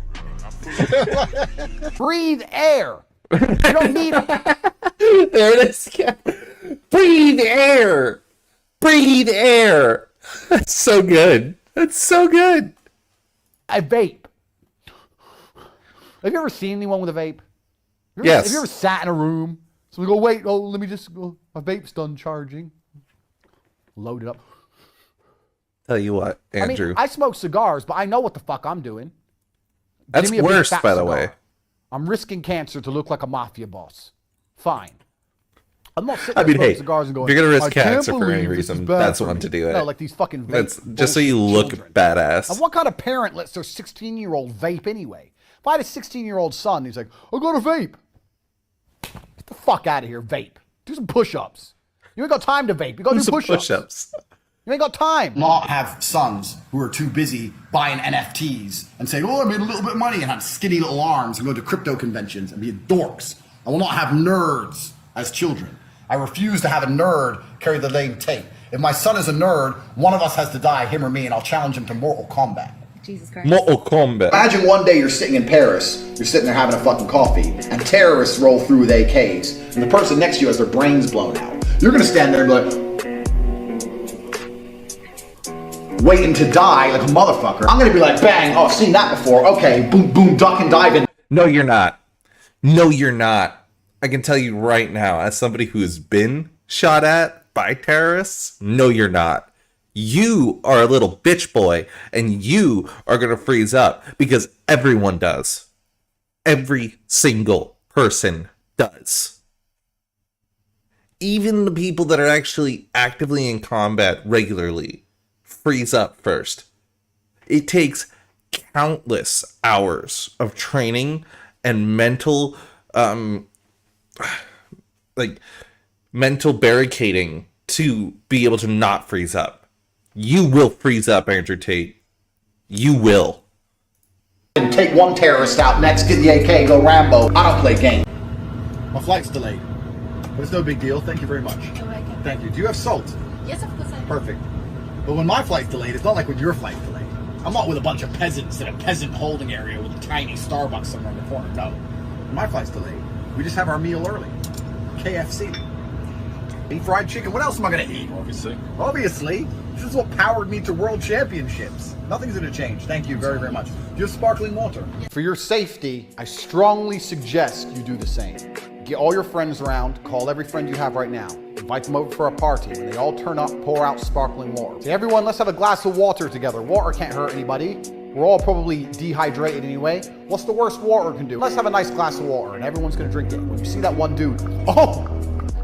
Breathe air. You don't need There it is. Breathe air. Breathe air. That's so good. That's so good. a vape. Have you ever seen anyone with a vape? Yes. Have you ever sat in a room? So we go, wait, let me just go. My vape's done charging. Load it up. Tell you what, Andrew. I mean, I smoke cigars, but I know what the fuck I'm doing. That's Give me a big worse, fat by the cigar. way. I'm risking cancer to look like a mafia boss. Fine. I'm not sitting I there mean, smoking hey, cigars and going, if you're gonna risk I can't cancer for any believe this is reason, bad that's for one me. to do it. No, like these fucking vape That's just so you bullshit look children. badass. And what kind of parent lets their 16-year-old vape anyway? If I had a 16-year-old son, he's like, I got a vape. Get the fuck out of here, vape. Do some push-ups. You ain't got time to vape. You got to do Some push-ups. push-ups. You ain't got time. Not have sons who are too busy buying NFTs and saying, oh, I made a little bit of money and have skinny little arms and go to crypto conventions and be dorks. I will not have nerds as children. I refuse to have a nerd carry the name Tate. If my son is a nerd, one of us has to die, him or me, and I'll challenge him to Mortal Kombat. Jesus Christ. Mortal Kombat. Imagine one day you're sitting in Paris, you're sitting there having a fucking coffee, and terrorists roll through with AKs, and the person next to you has their brains blown out. You're gonna stand there and be like, waiting to die like a motherfucker. I'm gonna be like, bang, oh, I've seen that before. Okay, boom, boom, duck and dive in. No, you're not. No, you're not. I can tell you right now, as somebody who's been shot at by terrorists, no, you're not. You are a little bitch boy, and you are going to freeze up because everyone does. Every single person does. Even the people that are actually actively in combat regularly freeze up first. It takes countless hours of training and mental mental barricading to be able to not freeze up. You will freeze up, Andrew Tate. You will. And take one terrorist out, next get the AK, go Rambo. I don't play games. My flight's delayed, but it's no big deal. Thank you very much. Thank you. Do you have salt? Yes, of course I do. Perfect. But when my flight's delayed, it's not like when your flight's delayed. I'm not with a bunch of peasants in a peasant holding area with a tiny Starbucks somewhere in the corner. No. When my flight's delayed, we just have our meal early. KFC. Eat fried chicken. What else am I going to eat? Obviously. This is what powered me to world championships. Nothing's going to change. Thank you very, very much. Do you have sparkling water? For your safety, I strongly suggest you do the same. Get all your friends around, call every friend you have right now. Invite them over for a party. When they all turn up, pour out sparkling water. Say, everyone, let's have a glass of water together. Water can't hurt anybody. We're all probably dehydrated anyway. What's the worst water can do? Let's have a nice glass of water, and everyone's gonna drink it. When you see that one dude, oh,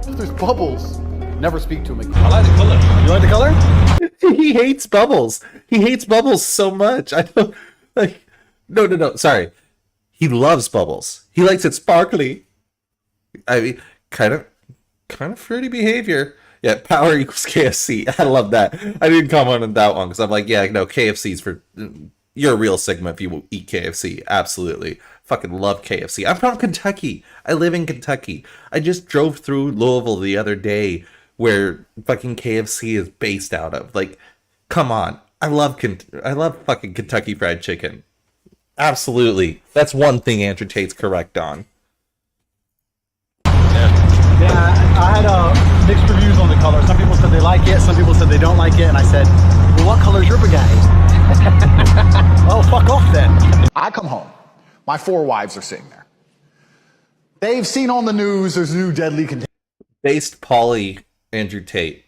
there's bubbles. Never speak to him again. I like the color. You like the color? He hates bubbles. He hates bubbles so much. I don't like. No. Sorry. He loves bubbles. He likes it sparkly. I mean, kind of fruity behavior. Yeah, power equals KFC. I love that. I didn't comment on that one because I'm like, yeah, no, KFC's for. You're a real Sigma if you eat KFC. Absolutely. Fucking love KFC. I'm from Kentucky. I live in Kentucky. I just drove through Louisville the other day where fucking KFC is based out of. Like, come on. I love fucking Kentucky Fried Chicken. Absolutely. That's one thing Andrew Tate's correct on. Yeah, I had mixed reviews on the color. Some people said they like it, some people said they don't like it, and I said, well, what color's your Bugatti? Oh, fuck off then. I come home. My 4 wives are sitting there. They've seen on the news there's new deadly contagion. Based poly Andrew Tate.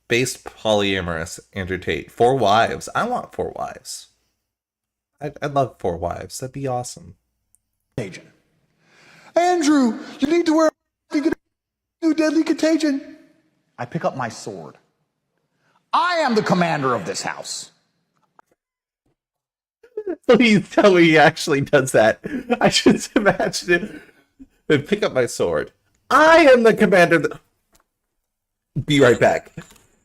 Based polyamorous Andrew Tate. 4 wives. I want 4 wives. I'd love 4 wives. That'd be awesome. Andrew, you need to wear a new deadly contagion. I pick up my sword. I am the commander of this house. Please tell me he actually does that. I just imagine it. Pick up my sword. I am the commander. Be right back.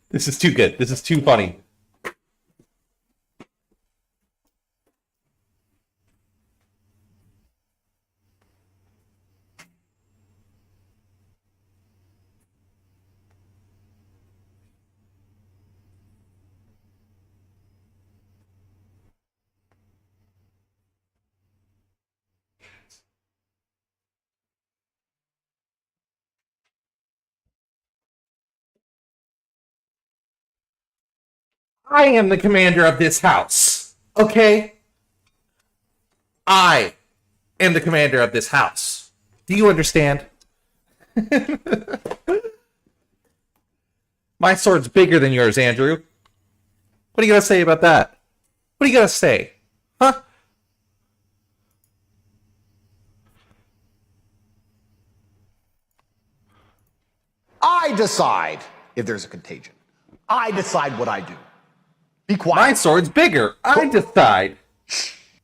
This is too good. This is too funny. I am the commander of this house. Okay? I am the commander of this house. Do you understand? My sword's bigger than yours, Andrew. What are you gonna say about that? What are you gonna say? Huh? I decide if there's a contagion. I decide what I do. Be quiet. My sword's bigger. I decide.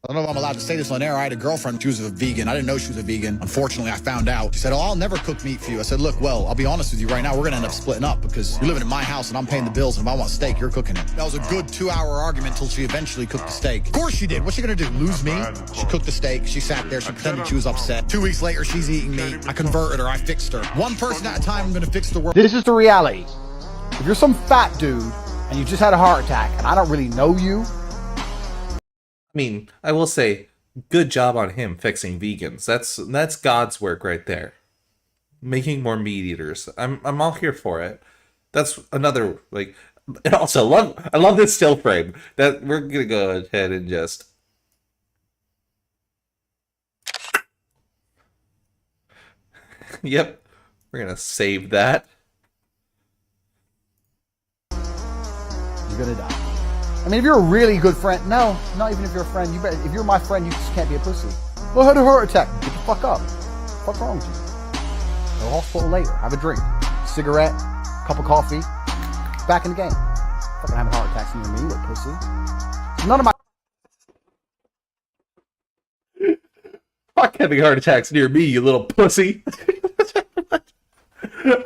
I don't know if I'm allowed to say this on air. I had a girlfriend. She was a vegan. I didn't know she was a vegan. Unfortunately, I found out. She said, "Oh, I'll never cook meat for you." I said, "Look, well, I'll be honest with you right now. We're going to end up splitting up because you're living in my house and I'm paying the bills. And if I want steak, you're cooking it." That was a good 2-hour argument until she eventually cooked the steak. Of course she did. What's she going to do? Lose me? She cooked the steak. She sat there. She pretended she was upset. 2 weeks later, she's eating meat. I converted her. I fixed her. One person at a time, I'm going to fix the world. This is the reality. If you're some fat dude and you just had a heart attack and I don't really know you. I mean, I will say, good job on him fixing vegans. That's God's work right there. Making more meat eaters. I'm all here for it. That's another like. And also, I love this still frame. That we're gonna go ahead and just. Yep, we're gonna save that. You're gonna die. I mean, if you're a really good friend, no, not even if you're a friend. You better, if you're my friend, you just can't be a pussy. Well, I had a heart attack. Get the fuck up. What's wrong with you? Go to the hospital later. Have a drink, cigarette, cup of coffee. Back in the game. Fucking having heart attacks near me, you little pussy. None of my. Fuck having heart attacks near me, you little pussy.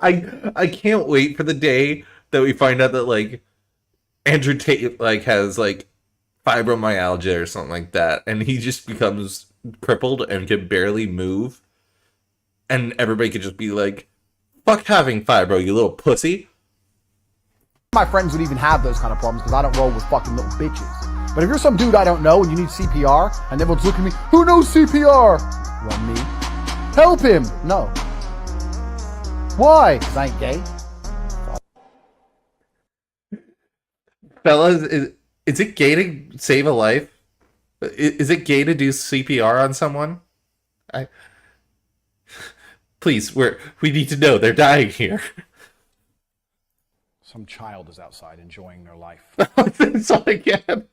I can't wait for the day that we find out that like Andrew Tate like has like fibromyalgia or something like that, and he just becomes crippled and can barely move, and everybody could just be like, "Fuck having fibro, you little pussy." My friends would even have those kind of problems because I don't roll with fucking little bitches. But if you're some dude I don't know and you need CPR and everyone's looking at me, who knows CPR? Well, me. Help him. No. Why? Because I ain't gay. Fellas, is it gay to save a life? Is it gay to do CPR on someone? Please, we need to know. They're dying here. Some child is outside enjoying their life. That's all again.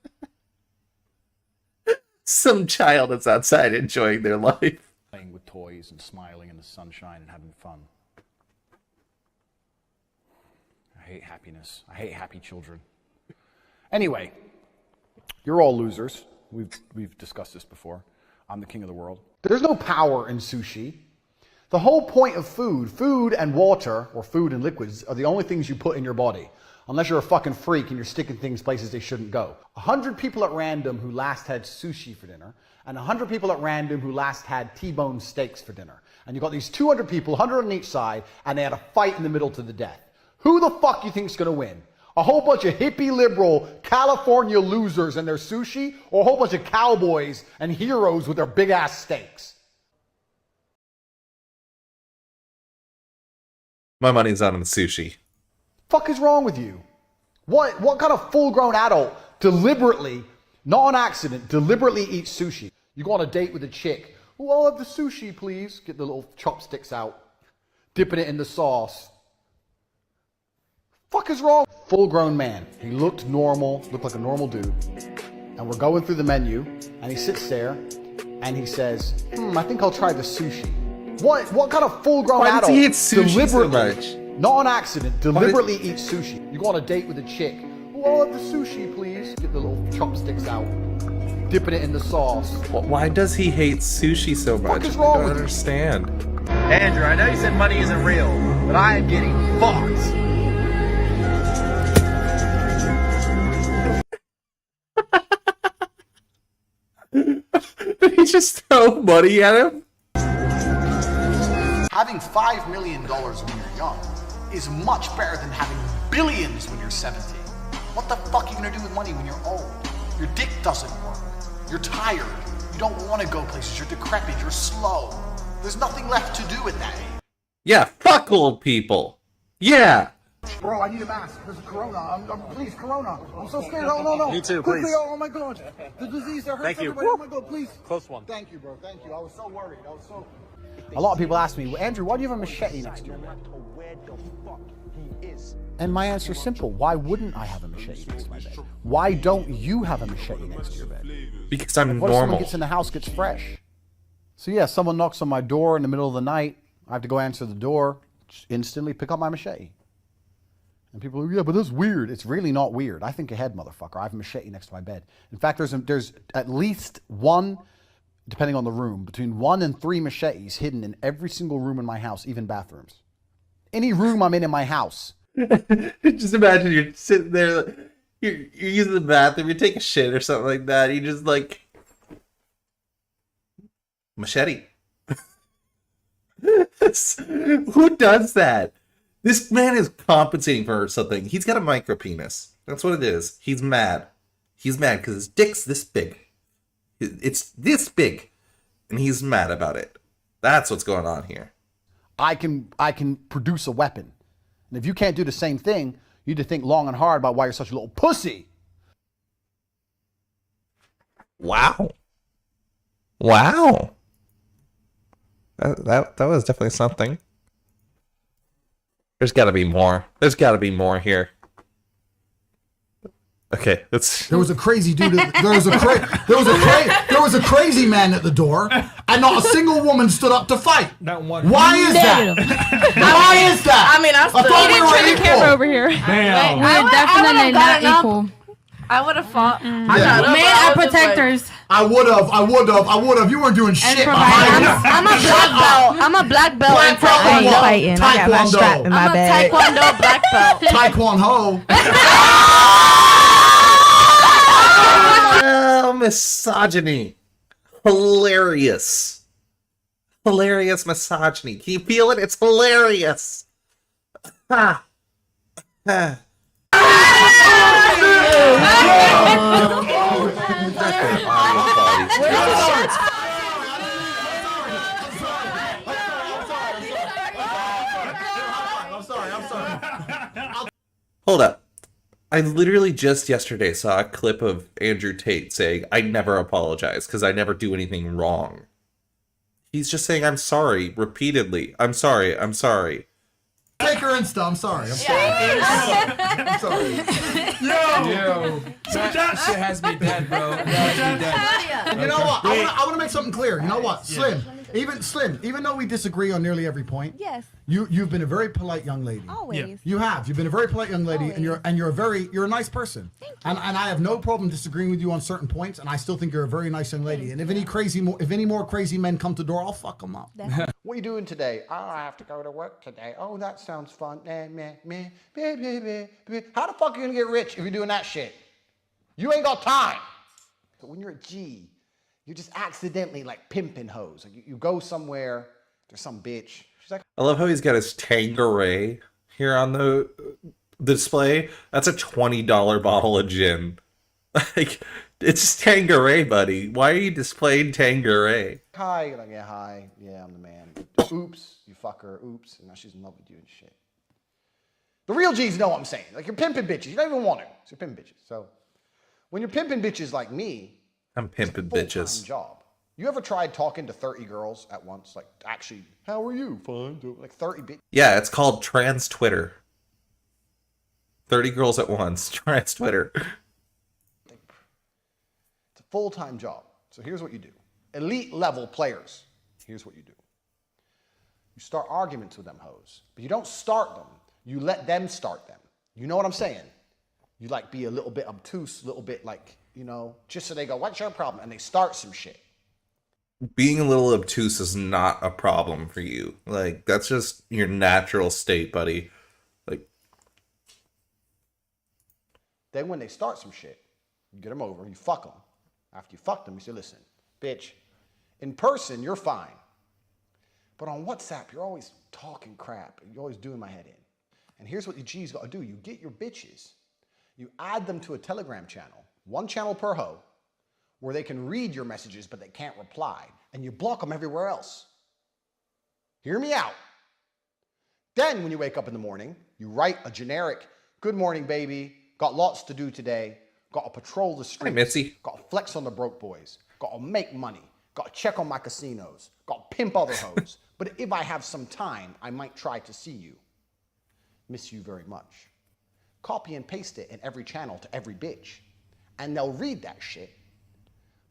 Some child is outside enjoying their life. Playing with toys and smiling in the sunshine and having fun. I hate happiness. I hate happy children. Anyway, you're all losers. We've discussed this before. I'm the king of the world. There's no power in sushi. The whole point of food and water, or food and liquids, are the only things you put in your body. Unless you're a fucking freak and you're sticking things places they shouldn't go. 100 people at random who last had sushi for dinner, and 100 people at random who last had T-bone steaks for dinner. And you've got these 200 people, 100 on each side, and they had a fight in the middle to the death. Who the fuck do you think's gonna win? A whole bunch of hippie liberal California losers and their sushi, or a whole bunch of cowboys and heroes with their big ass steaks? My money's on the sushi. Fuck is wrong with you? What kind of full-grown adult deliberately, not on accident, deliberately eats sushi? You go on a date with a chick. Oh, I'll have the sushi, please. Get the little chopsticks out, dipping it in the sauce. Fuck is wrong? Full-grown man. He looked normal, looked like a normal dude. And we're going through the menu, and he sits there, and he says, I think I'll try the sushi. What kind of full-grown adult does he eat sushi so much? Not on accident, deliberately eats sushi? You go on a date with a chick. Oh, I'll have the sushi, please. Get the little chopsticks out, dipping it in the sauce. Why does he hate sushi so much? What is wrong I don't with you? understand. Andrew, I know you said money isn't real, but I am getting fucked. Did he just throw money at him? Having $5 million when you're young is much better than having billions when you're 70. What the fuck are you gonna do with money when you're old? Your dick doesn't work. You're tired. You don't want to go places. You're decrepit. You're slow. There's nothing left to do at that age. Yeah, fuck old people. Yeah, Bro, I need a mask. There's a corona. Please, corona. I'm so scared. Oh, no. Me too, Quickly, please. oh my God. The disease that hurts Thank you. everybody. Oh my God, please. Close one. Thank you, bro. Thank you. I was so worried. A lot of people ask me, well, Andrew, why do you have a machete next to your bed? And my answer is simple. Why wouldn't I have a machete next to my bed? Why don't you have a machete next to your bed? Because I'm What if someone normal. gets in the house, gets fresh? So yeah, someone knocks on my door in the middle of the night. I have to go answer the door, just instantly pick up my machete. And people are, yeah, but that's weird. It's really not weird. I think ahead, motherfucker. I have a machete next to my bed. In fact, there's at least one, depending on the room, between 1 and 3 machetes hidden in every single room in my house, even bathrooms. Any room I'm in my house. Just imagine you're sitting there, you're using the bathroom, you take a shit or something like that, you just like machete. Who does that? This man is compensating for something. He's got a micro penis. That's what it is. He's mad. He's mad because his dick's this big. It's this big, and he's mad about it. That's what's going on here. I can produce a weapon. And if you can't do the same thing, you need to think long and hard about why you're such a little pussy. Wow. Wow. That was definitely something. There's got to be more. There's got to be more here. Okay, let's. There was a crazy dude. There was a crazy man at the door, and not a single woman stood up to fight. Not one. Why is that? Why is that? I mean, I thought still we didn't were turn the equal. camera over here. Damn. We're definitely not equal. I would have fought. Yeah. Men are protectors. I would have. You weren't doing shit behind us. I'm a black belt. I'm a black belt in I ain't taekwondo. fighting. I got my strap in my I'm a bag. taekwondo black belt. Taekwondo. Oh, misogyny. Hilarious. Hilarious misogyny. Can you feel it? It's hilarious. Ha. Ha. I'm sorry. Hold up. I literally just yesterday saw a clip of Andrew Tate saying, I never apologize because I never do anything wrong. He's just saying, I'm sorry, repeatedly. I'm sorry. Take her Insta. I'm sorry. I'm sorry. Yo, that shit has me dead, bro. That has me dead. You know what? I want to make something clear. You know what? Slim. Even though we disagree on nearly every point, Yes, you've been a very polite young lady. always. You have. You've been a very polite young lady, Always. and you're a nice person. Thank you. And I have no problem disagreeing with you on certain points, and I still think you're a very nice young lady. And if any more crazy men come to the door, I'll fuck them up. What are you doing today? Oh, I have to go to work today. Oh, that sounds fun. How the fuck are you gonna get rich if you're doing that shit? You ain't got time. But when you're a G, you're just accidentally like pimping hoes. Like you go somewhere, there's some bitch. She's like, I love how he's got his Tanqueray here on the display. That's a $20 bottle of gin. Like, it's Tanqueray, buddy. Why are you displaying Tanqueray? hi. You're like, yeah, hi. Yeah, I'm the man. Oops, you fuck her. Oops, and now she's in love with you and shit. The real G's know what I'm saying. Like, you're pimping bitches. You don't even want her. So you're pimping bitches. So when you're pimping bitches like me, I'm pimping full-time bitches. job. You ever tried talking to 30 girls at once? Like, actually, how are you? Fine. Like 30 bitches. Yeah, it's called trans Twitter. 30 girls at once. Trans Twitter. It's a full-time job. So here's what you do. Elite level players. Here's what you do. You start arguments with them hoes. But you don't start them. You let them start them. You know what I'm saying? You like be a little bit obtuse, a little bit like, you know, just so they go, what's your problem? And they start some shit. Being a little obtuse is not a problem for you. Like, that's just your natural state, buddy. Like, Then when they start some shit, you get them over, you fuck them. After you fuck them, you say, listen, bitch, in person, you're fine. But on WhatsApp, you're always talking crap. You're always doing my head in. And here's what you G's got to do. You get your bitches. You add them to a Telegram channel, one channel per hoe, where they can read your messages, but they can't reply. And you block them everywhere else. Hear me out. Then when you wake up in the morning, you write a generic, "Good morning, baby. Got lots to do today. Got to patrol the streets. Mitzi. Got to flex on the broke boys. Got to make money. Got to check on my casinos. Got to pimp other hoes. But if I have some time, I might try to see you. Miss you very much." Copy and paste it in every channel to every bitch. And they'll read that shit.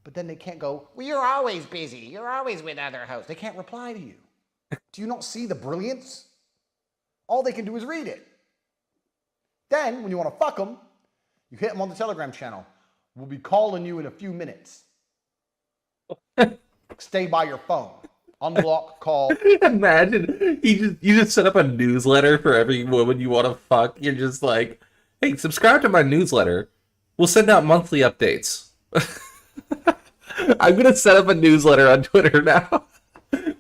But then they can't go, "Well, you're always busy. You're always with other hoes." They can't reply to you. Do you not see the brilliance? All they can do is read it. Then, when you want to fuck them, you hit them on the Telegram channel. "We'll be calling you in a few minutes. Stay by your phone. Unblock, call." Imagine you just set up a newsletter for every woman you want to fuck. You're just like, "Hey, subscribe to my newsletter. We'll send out monthly updates." I'm gonna set up a newsletter on Twitter now.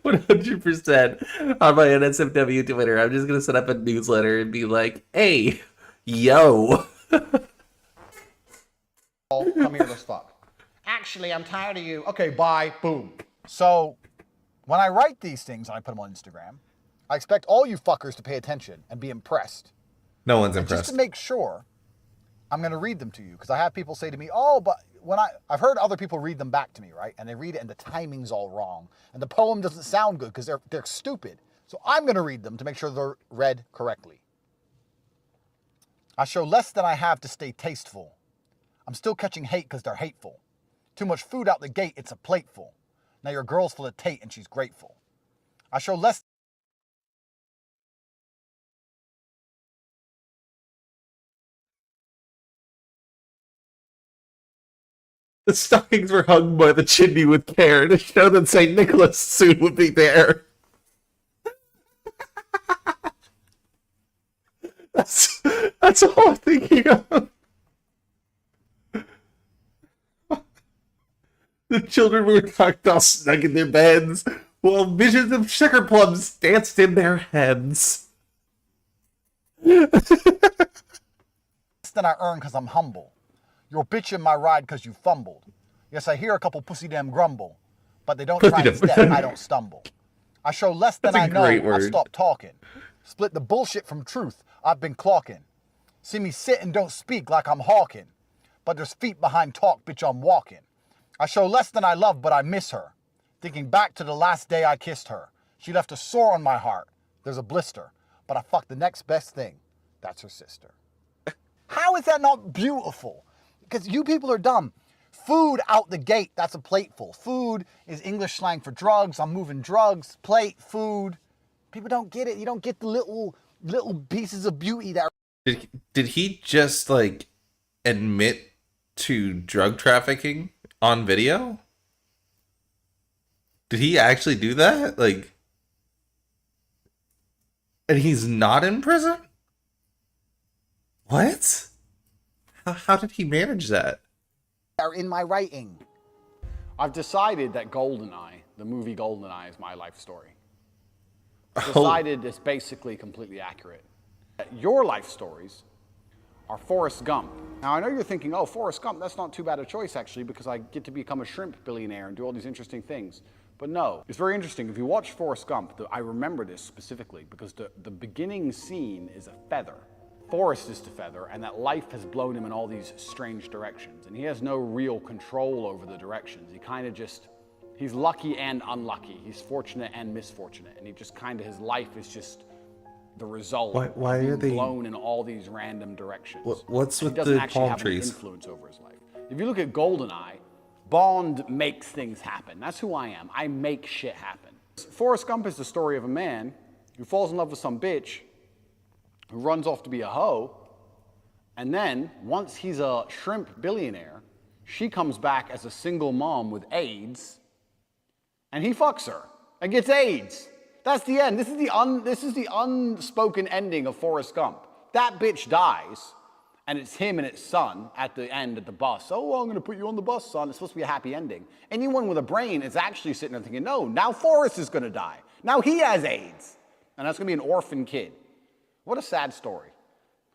100% on my NSFW Twitter. I'm just gonna set up a newsletter and be like, "Hey, yo." Come here, let's fuck. "Actually, I'm tired of you." "Okay, bye." Boom. So, when I write these things and I put them on Instagram, I expect all you fuckers to pay attention and be impressed. No one's And impressed. just to make sure, I'm going to read them to you, because I have people say to me, "Oh, but when I've heard other people read them back to me, right? And they read it and the timing's all wrong. And the poem doesn't sound good because they're stupid. So I'm going to read them to make sure they're read correctly. "I show less than I have to stay tasteful. I'm still catching hate because they're hateful. Too much food out the gate, it's a plateful. Now your girl's full of Tate and she's grateful. I show less." The stockings were hung by the chimney with care to show that St. Nicholas soon would be there. That's all I'm thinking of. The children were tucked all snug in their beds, while visions of sugar plums danced in their heads. Less than I earn because I'm humble. You're bitching my ride because you fumbled. Yes, I hear a couple pussy them grumble, but they don't try to step, I don't stumble. I show less than I know, I stop talking. Split the bullshit from truth, I've been clocking. See me sit and don't speak like I'm hawking, but there's feet behind talk, bitch, I'm walking. I show less than I love, but I miss her. Thinking back to the last day I kissed her. She left a sore on my heart. There's a blister, but I fucked the next best thing. That's her sister. How is that not beautiful? Because you people are dumb. Food out the gate, that's a plateful. Food is English slang for drugs. I'm moving drugs, plate, food. People don't get it. You don't get the little pieces of beauty that... Did he just, like, admit to drug trafficking on video? Did he actually do that? Like... And he's not in prison? What? How did he manage that? ...are in my writing. I've decided that GoldenEye, the movie GoldenEye, is my life story. I've decided it's basically completely accurate. Your life stories are Forrest Gump. Now, I know you're thinking, "Oh, Forrest Gump, that's not too bad a choice, actually, because I get to become a shrimp billionaire and do all these interesting things." But no, it's very interesting. If you watch Forrest Gump, I remember this specifically because the beginning scene is a feather. Forrest is the feather, and that life has blown him in all these strange directions. And he has no real control over the directions. He kind of just, he's lucky and unlucky. He's fortunate and misfortunate. And he just kind of, his life is just the result why of are being they blown in all these random directions. What's with he doesn't the actually palm have trees? Any influence over his life. If you look at GoldenEye, Bond makes things happen. That's who I am. I make shit happen. Forrest Gump is the story of a man who falls in love with some bitch, who runs off to be a hoe, and then, once he's a shrimp billionaire, she comes back as a single mom with AIDS, and he fucks her and gets AIDS. That's the end. This is the unspoken ending of Forrest Gump. That bitch dies, and it's him and his son at the end at the bus. "Oh, I'm gonna put you on the bus, son." It's supposed to be a happy ending. Anyone with a brain is actually sitting there thinking, "No, now Forrest is gonna die. Now he has AIDS, and that's gonna be an orphan kid." What a sad story.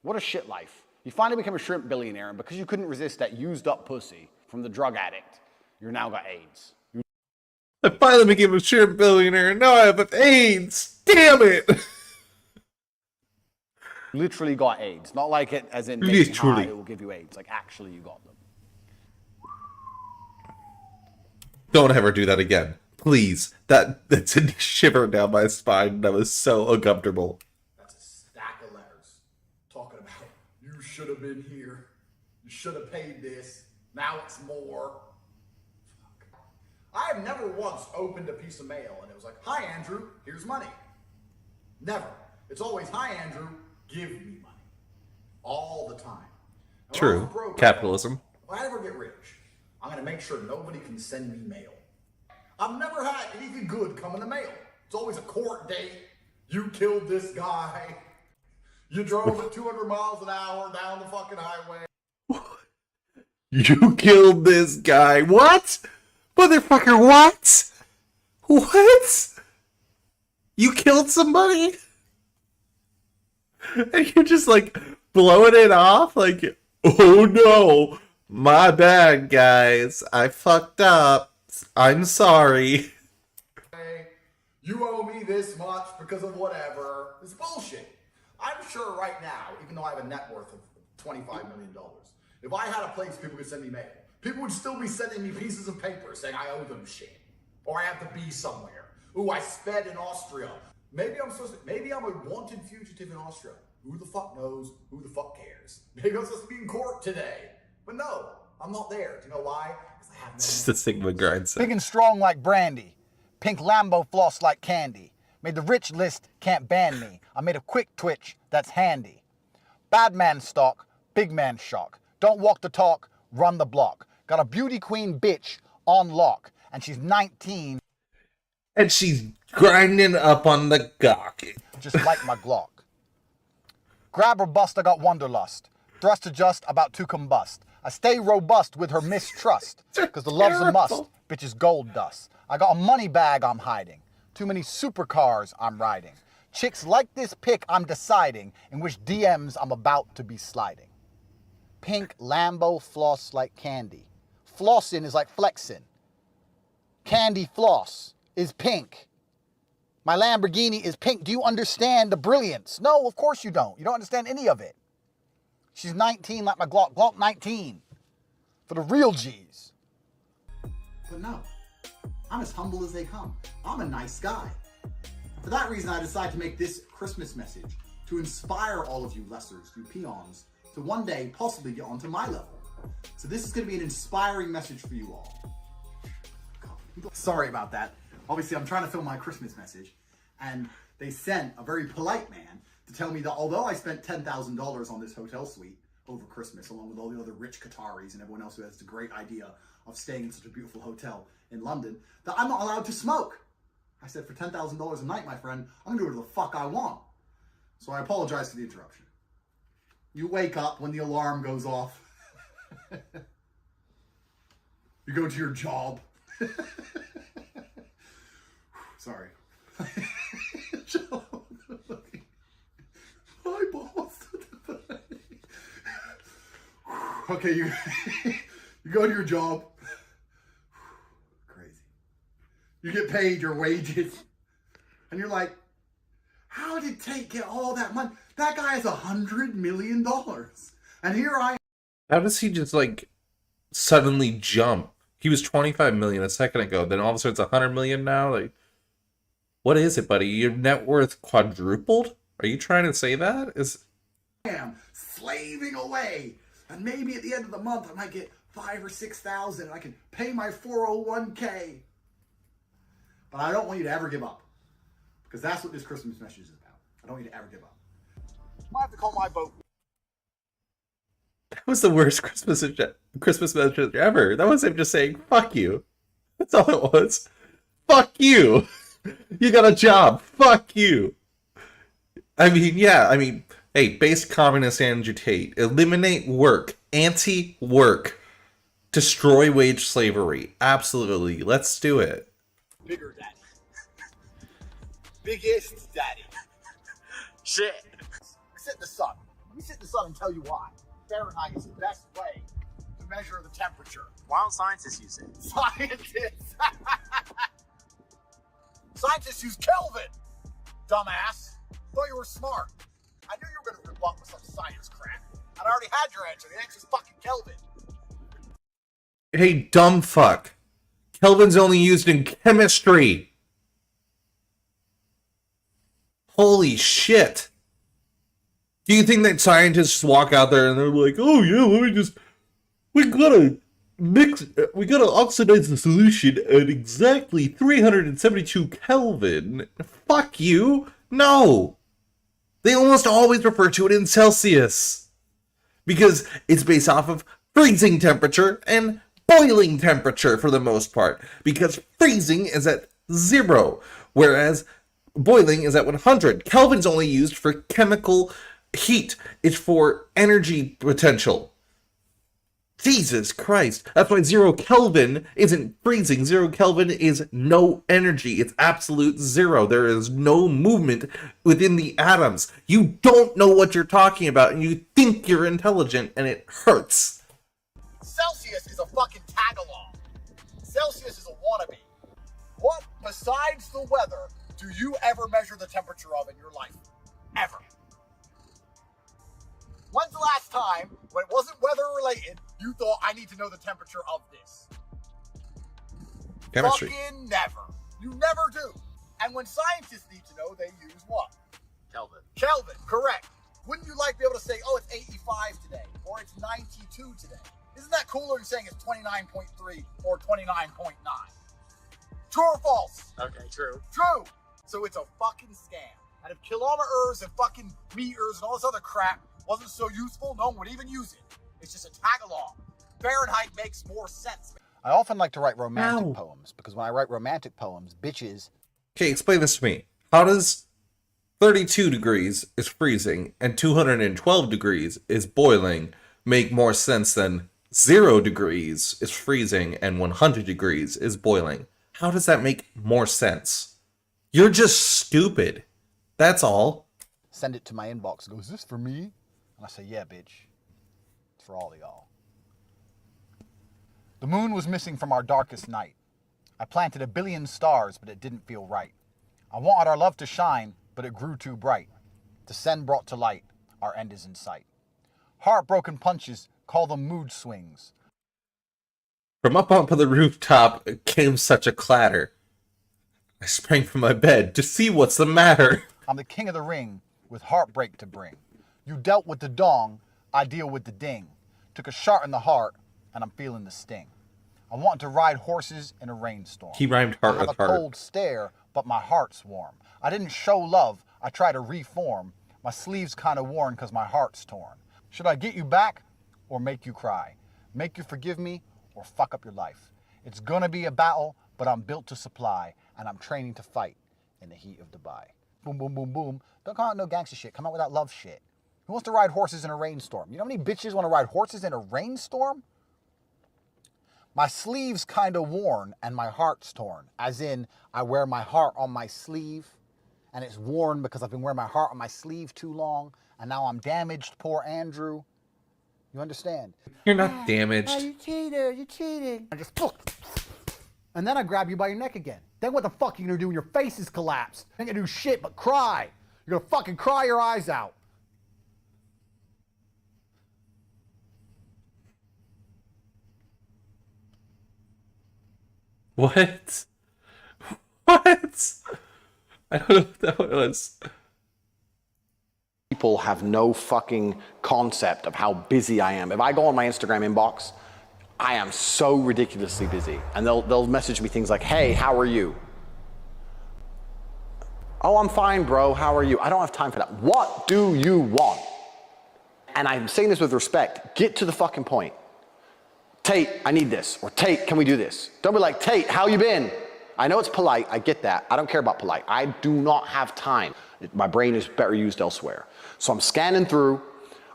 What a shit life. You finally become a shrimp billionaire, and because you couldn't resist that used up pussy from the drug addict, you're now got AIDS. I finally became a shrimp billionaire, and now I have AIDS. Damn it! literally got AIDS. Not like it as in Literally. it will give you AIDS. Like actually you got them. Don't ever do that again. Please. That sent a shiver down my spine. That was so uncomfortable. That's a stack of letters talking about you should have been here. You should have paid this. Now it's more. Fuck. I have never once opened a piece of mail and it was like, "Hi Andrew, here's money." Never. It's always, "Hi Andrew, give me money." All the time. And True. Capitalism. If I ever get rich, I'm going to make sure nobody can send me mail. I've never had anything good come in the mail. It's always a court date. You killed this guy. You drove at 200 miles an hour down the fucking highway. You killed this guy. What? Motherfucker, what? What? You killed somebody? And you're just like blowing it off like, "Oh no, my bad, guys. I fucked up. I'm sorry." You owe me this much because of whatever. It's bullshit. I'm sure right now, even though I have a net worth of $25 million, if I had a place people could send me mail, people would still be sending me pieces of paper saying I owe them shit. Or I have to be somewhere. Ooh, I sped in Austria. Maybe I'm a wanted fugitive in Austria. Who the fuck knows? Who the fuck cares? Maybe I'm supposed to be in court today. But no, I'm not there. Do you know why? Because I have no It's just a Sigma grind set. Big and strong like brandy. Pink Lambo floss like candy. Made the rich list, can't ban me. I made a quick twitch that's handy. Bad man stalk, big man shock. Don't walk the talk, run the block. Got a beauty queen bitch on lock. And she's 19. And she's grinding up on the gawk. Just like my Glock. Grab or bust, I got wanderlust. Thrust to just, about to combust. I stay robust with her mistrust. Cause the love's a must, bitch is gold dust. I got a money bag I'm hiding. Too many supercars I'm riding. Chicks like this pic I'm deciding in which DMs I'm about to be sliding. Pink Lambo floss like candy. Flossing is like flexing. Candy floss is pink. My Lamborghini is pink. Do you understand the brilliance? No, of course you don't. You don't understand any of it. She's 19 like my Glock. Glock 19. For the real G's. But no, I'm as humble as they come. I'm a nice guy. For that reason, I decided to make this Christmas message to inspire all of you lessers, you peons, to one day possibly get onto my level. So this is going to be an inspiring message for you all. Sorry about that. Obviously, I'm trying to film my Christmas message, and they sent a very polite man to tell me that although I spent $10,000 on this hotel suite over Christmas, along with all the other rich Qataris and everyone else who has the great idea of staying in such a beautiful hotel in London, that I'm not allowed to smoke. I said, for $10,000 a night, my friend, I'm gonna do whatever the fuck I want. So I apologize for the interruption. You wake up when the alarm goes off. You go to your job. Sorry. Hi, boss. Okay, you go to your job. Crazy. You get paid your wages. And you're like, how did Tate get all that money? That guy has $100 million. And here I am. How does he just like suddenly jump? He was 25 million a second ago, then all of a sudden it's 100 million now. Like, what is it, buddy? Your net worth quadrupled? Are you trying to say that? I am slaving away, and maybe at the end of the month I might get 5,000 or 6,000, and I can pay my 401k. But I don't want you to ever give up, because that's what this Christmas message is about. I don't want you to ever give up. I have to call my boat. That was the worst Christmas message ever. That was him just saying, fuck you. That's all it was. Fuck you. You got a job. Fuck you. I mean, yeah, hey, base communist Andrew Tate. Eliminate work. Anti-work. Destroy wage slavery. Absolutely. Let's do it. Bigger daddy. Biggest daddy. Shit. Sit in the sun. Let me sit in the sun and tell you why. Fahrenheit is the best way to measure the temperature. Why don't scientists use it? Scientists! Scientists use Kelvin! Dumbass! Thought you were smart. I knew you were going to reply. butt with some science crap. And I already had your answer. The answer's fucking Kelvin. Hey, dumb fuck. Kelvin's only used in chemistry. Holy shit. Do you think that scientists walk out there and they're like, oh yeah, we gotta oxidize the solution at exactly 372 Kelvin. Fuck you. No. They almost always refer to it in Celsius. Because it's based off of freezing temperature and boiling temperature for the most part. Because freezing is at 0, whereas boiling is at 100. Kelvin's only used for chemical heat. It's for energy potential. Jesus Christ. That's why 0 Kelvin isn't freezing. 0 Kelvin is no energy. It's absolute 0. There is no movement within the atoms. You don't know what you're talking about, and you think you're intelligent, and it hurts. Celsius is a fucking tag-along. Celsius is a wannabe. What, besides the weather, do you ever measure the temperature of in your life? Ever. When's the last time, when it wasn't weather-related, you thought, I need to know the temperature of this? Chemistry. Fucking never. You never do. And when scientists need to know, they use what? Kelvin. Kelvin, correct. Wouldn't you like to be able to say, oh, it's 85 today, or it's 92 today? Isn't that cooler than saying it's 29.3 or 29.9? True or false? Okay, true. True. So it's a fucking scam. And if kilometers and fucking meters and all this other crap wasn't so useful, no one would even use it. It's just a tag-along. Fahrenheit makes more sense. I often like to write romantic poems, because when I write romantic poems, bitches... Okay, explain this to me. How does 32 degrees is freezing and 212 degrees is boiling make more sense than 0 degrees is freezing and 100 degrees is boiling? How does that make more sense? You're just stupid. That's all. Send it to my inbox. Goes, is this for me? And I say, yeah, bitch. It's for all of y'all. The moon was missing from our darkest night. I planted 1 billion stars, but it didn't feel right. I wanted our love to shine, but it grew too bright. The sun brought to light. Our end is in sight. Heartbroken punches, call them mood swings. From up onto the rooftop came such a clatter. I sprang from my bed to see what's the matter. I'm the king of the ring with heartbreak to bring. You dealt with the dong, I deal with the ding. Took a shot in the heart, and I'm feeling the sting. I want to ride horses in a rainstorm. He rhymed heart I have with a heart. cold stare, but my heart's warm. I didn't show love, I try to reform. My sleeve's kind of worn because my heart's torn. Should I get you back or make you cry? Make you forgive me or fuck up your life? It's gonna be a battle, but I'm built to supply, and I'm training to fight in the heat of Dubai. Boom, boom, boom, boom. Don't come out with no gangster shit. Come out with that love shit. Who wants to ride horses in a rainstorm? You know how many bitches want to ride horses in a rainstorm? My sleeve's kind of worn and my heart's torn. As in, I wear my heart on my sleeve and it's worn because I've been wearing my heart on my sleeve too long and now I'm damaged, poor Andrew. You understand? You're not damaged. Oh, you cheated, you cheated. I just, and then I grab you by your neck again. Then what the fuck are you gonna do when your face is collapsed? You ain't gonna do shit but cry. You're gonna fucking cry your eyes out. What? What? I don't know what that was. People have no fucking concept of how busy I am. If I go on my Instagram inbox, I am so ridiculously busy. And they'll message me things like, hey, how are you? Oh, I'm fine, bro. How are you? I don't have time for that. What do you want? And I'm saying this with respect. Get to the fucking point. Tate, I need this. Or Tate, can we do this? Don't be like, Tate, how you been? I know it's polite. I get that. I don't care about polite. I do not have time. My brain is better used elsewhere. So I'm scanning through.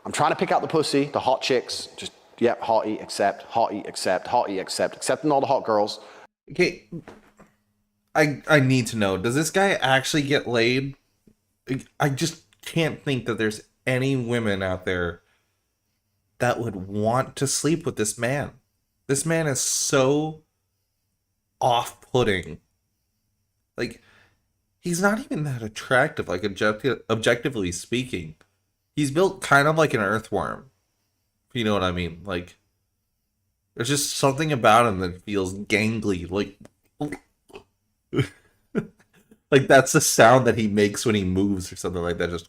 I'm trying to pick out the pussy, the hot chicks. Just, yep, hottie, accept, hottie, accept, hottie, accept, accepting all the hot girls. Okay, I need to know, does this guy actually get laid? I just can't think that there's any women out there that would want to sleep with this man. This man is so off-putting. Like, he's not even that attractive, like objectively speaking. He's built kind of like an earthworm. If you know what I mean. Like, there's just something about him that feels gangly. Like, like that's the sound that he makes when he moves or something like that. Just.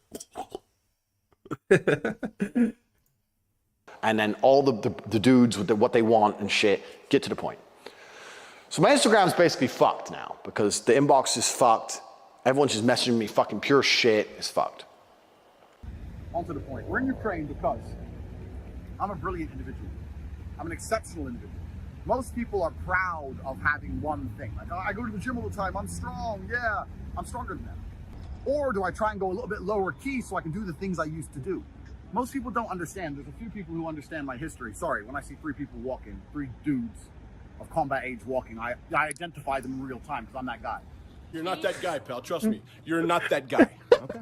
And then all the dudes with what they want and shit get to the point. So my Instagram's basically fucked now because the inbox is fucked. Everyone's just messaging me fucking pure shit. It's fucked. On to the point. We're in Ukraine because I'm a brilliant individual. I'm an exceptional individual. Most people are proud of having one thing. Like, I go to the gym all the time. I'm strong. Yeah, I'm stronger than them. Or do I try and go a little bit lower key so I can do the things I used to do? Most people don't understand. There's a few people who understand my history. Sorry, when I see 3 people walking, 3 dudes of combat age walking, I identify them in real time because I'm that guy. You're not that guy, pal. Trust me. You're not that guy. Okay.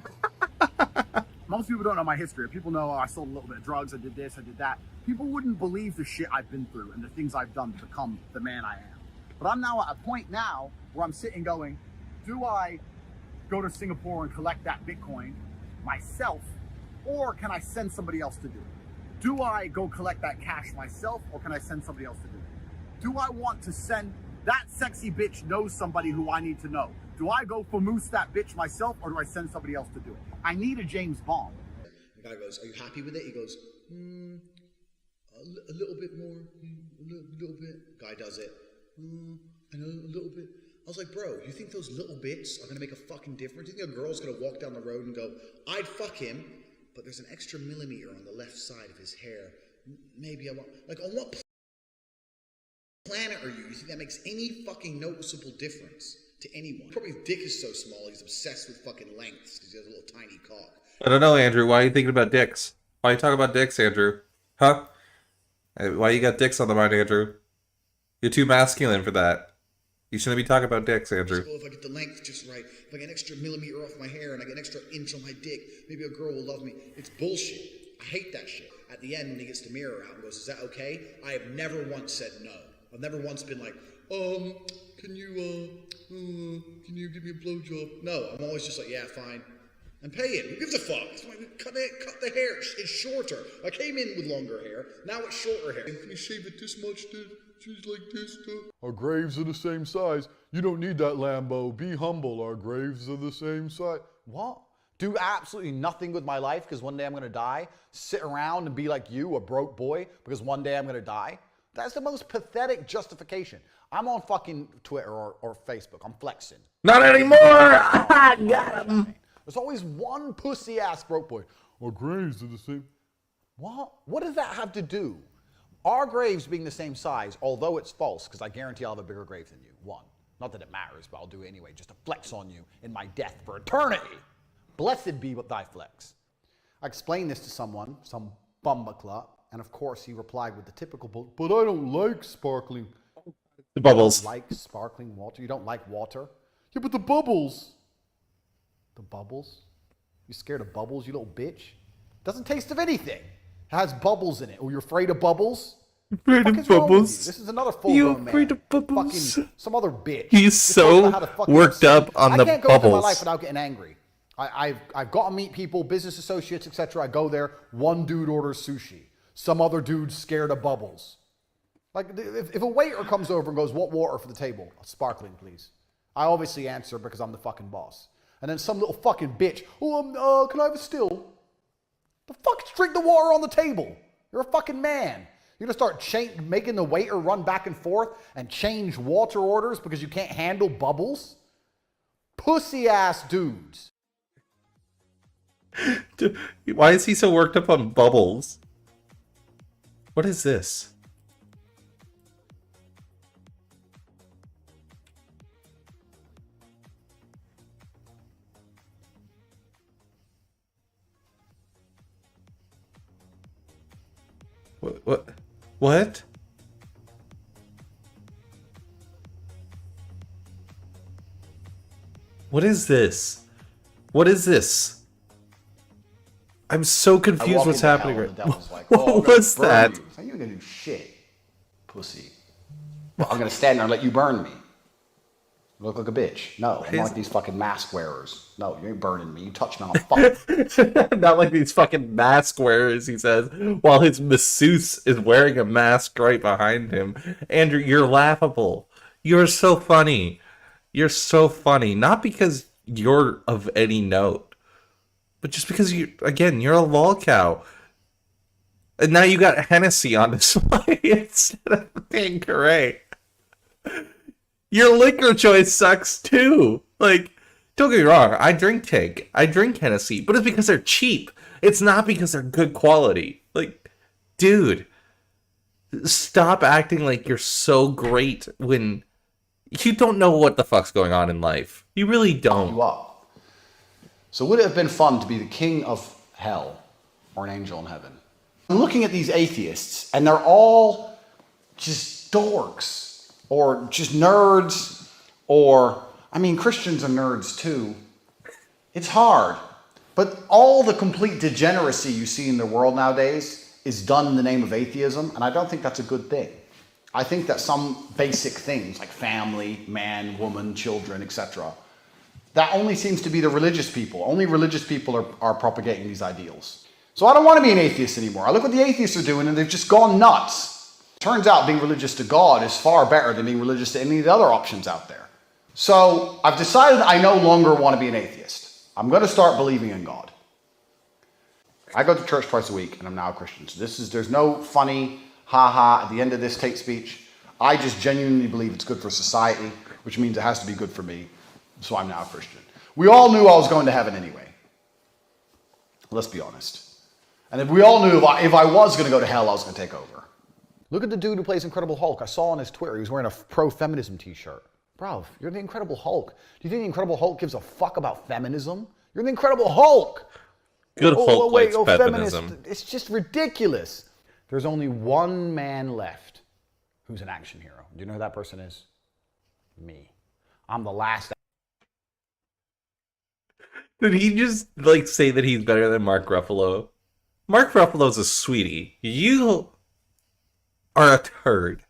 Most people don't know my history. People know, oh, I sold a little bit of drugs, I did this, I did that. People wouldn't believe the shit I've been through and the things I've done to become the man I am. But I'm now at a point now where I'm sitting going, do I go to Singapore and collect that Bitcoin myself, or can I send somebody else to do it? Do I go collect that cash myself, or can I send somebody else to do it? Do I want to send that sexy bitch knows somebody who I need to know? Do I go famoose that bitch myself, or do I send somebody else to do it? I need a James Bond. The guy goes, are you happy with it? He goes, a little bit more, a little bit. Guy does it, I know, a little bit. I was like, bro, you think those little bits are gonna make a fucking difference? You think a girl's gonna walk down the road and go, I'd fuck him, but there's an extra millimeter on the left side of his hair. Maybe I want, like, on what planet are you? You think that makes any fucking noticeable difference to anyone? Probably his dick is so small, he's obsessed with fucking lengths because he has a little tiny cock. I don't know, Andrew. Why are you thinking about dicks? Why are you talking about dicks, Andrew? Huh? Why you got dicks on the mind, Andrew? You're too masculine for that. You shouldn't be talking about dicks, Andrew. Well, if I get the length just right, if I get an extra millimeter off my hair and I get an extra inch on my dick, maybe a girl will love me. It's bullshit. I hate that shit. At the end, when he gets the mirror out and goes, is that okay? I have never once said no. I've never once been like, can you give me a blowjob? No, I'm always just like, yeah, fine. And pay it. Who gives a fuck? Cut the hair. It's shorter. I came in with longer hair. Now it's shorter hair. Can you shave it this much, dude? She's like this, dude. Our graves are the same size. You don't need that Lambo. Be humble. Our graves are the same size. What? Do absolutely nothing with my life because one day I'm gonna die? Sit around and be like you, a broke boy, because one day I'm gonna die? That's the most pathetic justification. I'm on fucking Twitter or Facebook. I'm flexing. Not anymore! I got him! There's always one pussy-ass broke boy. Our graves are the same. What? What does that have to do? Our graves being the same size, although it's false, because I guarantee I'll have a bigger grave than you. One. Not that it matters, but I'll do it anyway, just to flex on you in my death for eternity. Blessed be thy flex. I explained this to someone, some bumbacla, and of course he replied with the typical, but I don't like sparkling. The bubbles. You don't like sparkling water? You don't like water? Yeah, but the bubbles. The bubbles? You scared of bubbles, you little bitch? Doesn't taste of anything. It has bubbles in it. Oh, you're afraid of bubbles? Afraid of bubbles? This is another full-grown man. Afraid of bubbles? Fucking some other bitch. He's so worked up on the I can't go through my bubbles. life without getting angry. I've got to meet people, business associates, etc. I go there. One dude orders sushi. Some other dude's scared of bubbles. Like, if a waiter comes over and goes, what water for the table? Sparkling, please. I obviously answer because I'm the fucking boss. And then some little fucking bitch, can I have a still? The fuck, just drink the water on the table. You're a fucking man. You're gonna start making the waiter run back and forth and change water orders because you can't handle bubbles? Pussy ass dudes. Dude, why is he so worked up on bubbles? What is this? What? What? What is this? What is this? I'm so confused what's happening right now. What was that? You ain't gonna do shit, pussy. I'm gonna stand there and let you burn me. Look like a bitch. No, I'm not like these fucking mask wearers. No, you ain't burning me. You touch me, I'll fuck. Not like these fucking mask wearers, he says, while his masseuse is wearing a mask right behind him. Andrew, you're laughable. You're so funny. You're so funny. Not because you're of any note, but just because you're a lol cow. And now you got Hennessy on display instead of Tanqueray. Your liquor choice sucks too. Like, don't get me wrong, I drink Tank. I drink Hennessy, but it's because they're cheap. It's not because they're good quality. Like, dude, stop acting like you're so great when you don't know what the fuck's going on in life. You really don't. You up. So would it have been fun to be the king of hell or an angel in heaven? I'm looking at these atheists, and they're all just dorks. Or just nerds, or, I mean, Christians are nerds too. It's hard. But all the complete degeneracy you see in the world nowadays is done in the name of atheism, and I don't think that's a good thing. I think that some basic things, like family, man, woman, children, etc., that only seems to be the religious people. Only religious people are propagating these ideals. So I don't want to be an atheist anymore. I look what the atheists are doing, and they've just gone nuts. Turns out being religious to God is far better than being religious to any of the other options out there. So I've decided I no longer want to be an atheist. I'm going to start believing in God. I go to church twice a week, and I'm now a Christian. So there's no funny ha-ha at the end of this Tate speech. I just genuinely believe it's good for society, which means it has to be good for me. So I'm now a Christian. We all knew I was going to heaven anyway. Let's be honest. And if we all knew if I was going to go to hell, I was going to take over. Look at the dude who plays Incredible Hulk. I saw on his Twitter, he was wearing a pro-feminism t-shirt. Bro, you're the Incredible Hulk. Do you think the Incredible Hulk gives a fuck about feminism? You're the Incredible Hulk! Good Hulk likes feminism. Feminist. It's just ridiculous. There's only one man left who's an action hero. Do you know who that person is? Me. I'm the last. Did he just, like, say that he's better than Mark Ruffalo? Mark Ruffalo's a sweetie. You are a turd.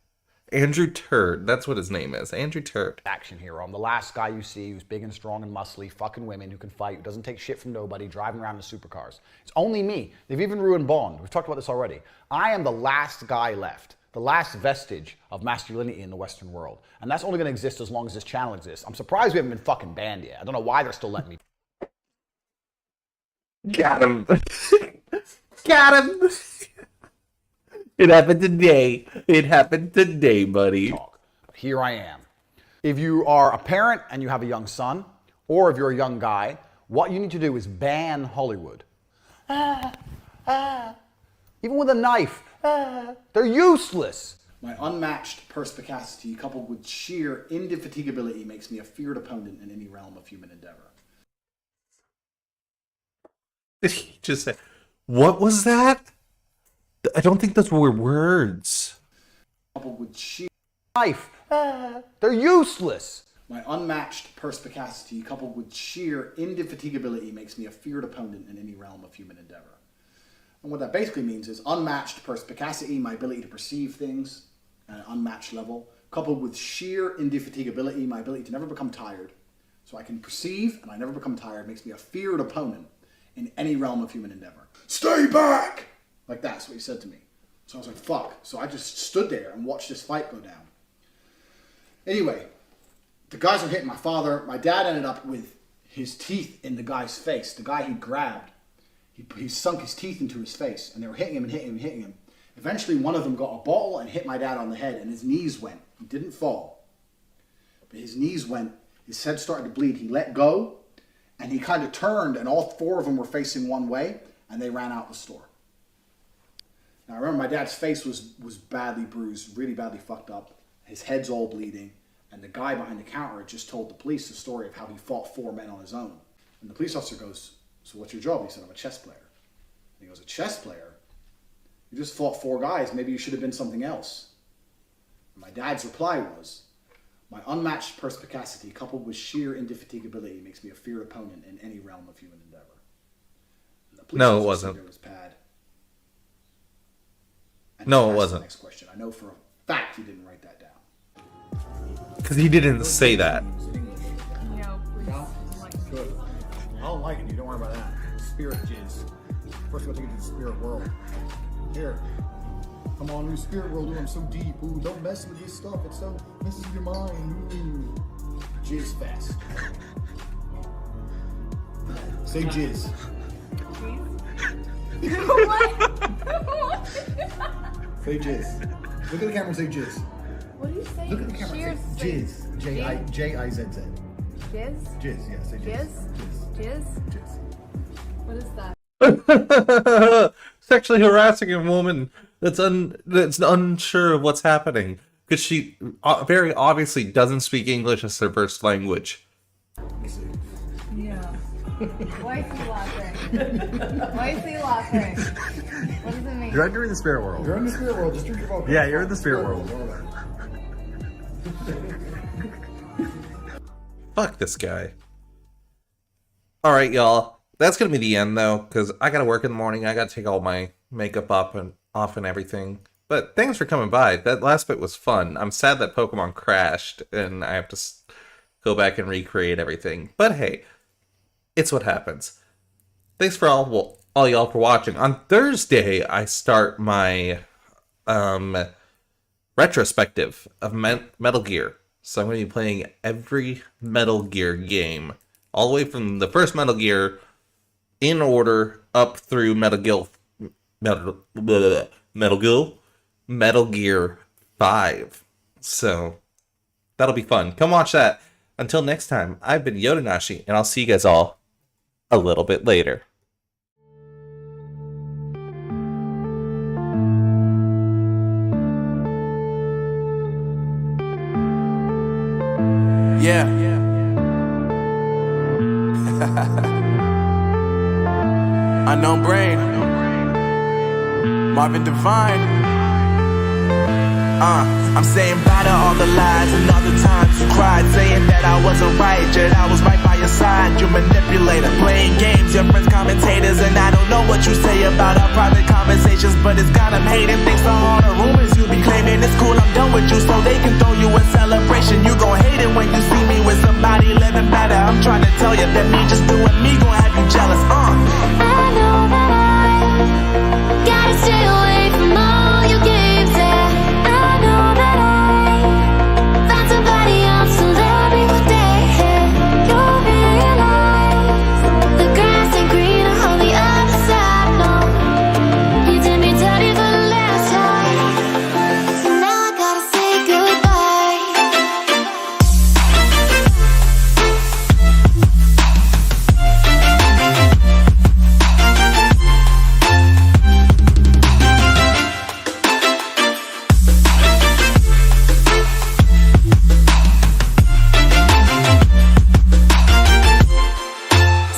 Andrew Turd. That's what his name is. Andrew Turd. Action hero. I'm the last guy you see who's big and strong and muscly, fucking women, who can fight, who doesn't take shit from nobody, driving around in supercars. It's only me. They've even ruined Bond. We've talked about this already. I am the last guy left. The last vestige of masculinity in the Western world. And that's only going to exist as long as this channel exists. I'm surprised we haven't been fucking banned yet. I don't know why they're still letting me. Got him. Got him. It happened today. It happened today, buddy. Here I am. If you are a parent and you have a young son, or if you're a young guy, what you need to do is ban Hollywood. Even with a knife. They're useless. My unmatched perspicacity coupled with sheer indefatigability makes me a feared opponent in any realm of human endeavor. Did he just say, what was that? I don't think those were words. Coupled with sheer knife. They're useless. My unmatched perspicacity coupled with sheer indefatigability makes me a feared opponent in any realm of human endeavor. And what that basically means is unmatched perspicacity, my ability to perceive things at an unmatched level, coupled with sheer indefatigability, my ability to never become tired. So I can perceive and I never become tired, makes me a feared opponent in any realm of human endeavor. Stay back! Like that's what he said to me. So I was like, fuck. So I just stood there and watched this fight go down. Anyway, the guys were hitting my father. My dad ended up with his teeth in the guy's face. The guy he grabbed, he sunk his teeth into his face. And they were hitting him and hitting him and hitting him. Eventually, one of them got a bottle and hit my dad on the head. And his knees went. He didn't fall. But his knees went. His head started to bleed. He let go. And he kind of turned. And all four of them were facing one way. And they ran out the store. Now, I remember my dad's face was badly bruised, really badly fucked up. His head's all bleeding. And the guy behind the counter had just told the police the story of how he fought 4 men on his own. And the police officer goes, so what's your job? He said, I'm a chess player. And he goes, a chess player? You just fought 4 guys. Maybe you should have been something else. And my dad's reply was, my unmatched perspicacity coupled with sheer indefatigability makes me a feared opponent in any realm of human endeavor. And the police No, it officer wasn't. said, "There was pad." No, it wasn't. Next question. I know for a fact he didn't write that down. Because he didn't say that. Sitting I don't like it, dude. Don't worry about that. Spirit jizz. First, we'll take it to the spirit world. Here. Come on, new spirit world, dude. I'm so deep. Ooh, don't mess with this stuff. It so messes with your mind. Ooh. Jizz fest. Say jizz. What? Say jizz. Look at the camera and say jizz. What do you say? Look at the camera and say jizz. J-I-Z-Z. Jizz? Jizz, yeah, say jizz. Jizz? Jizz. What is that? Sexually harassing a woman that's unsure of what's happening because she very obviously doesn't speak English as her first language. Yeah. Why is he laughing? Why is he laughing? What does it mean? You're in the spirit world. You're in the spirit world. Just drink your vodka. Yeah, you're in the spirit world. Fuck this guy. All right, y'all. That's gonna be the end though, because I gotta work in the morning. I gotta take all my makeup off and everything. But thanks for coming by. That last bit was fun. I'm sad that Pokemon crashed and I have to go back and recreate everything. But hey, it's what happens. Thanks for all y'all for watching. On Thursday, I start my retrospective of Metal Gear. So I'm going to be playing every Metal Gear game, all the way from the first Metal Gear in order up through Metal Gear 5. So that'll be fun. Come watch that. Until next time, I've been Yodo, and I'll see you guys all a little bit later. Yeah. Unknown Brain. Marvin Devine. I'm saying bye to all the lies and all the times you cried, saying that I wasn't right, yet I was right by your side. You manipulator, playing games, your friends commentators, and I don't know what you say about our private conversations, but it's got them hating. Thanks to all the rumors you be claiming. It's cool, I'm done with you, so they can throw you a celebration. You gon' hate it when you see me with somebody living better. I'm trying to tell you that me just doing me gon' have you jealous. I know that I gotta stay away from all your games. I know that I found somebody else to love me one day. You'll realize the grass ain't greener on the other side. No, you did me dirty for the last time, so now I gotta say goodbye.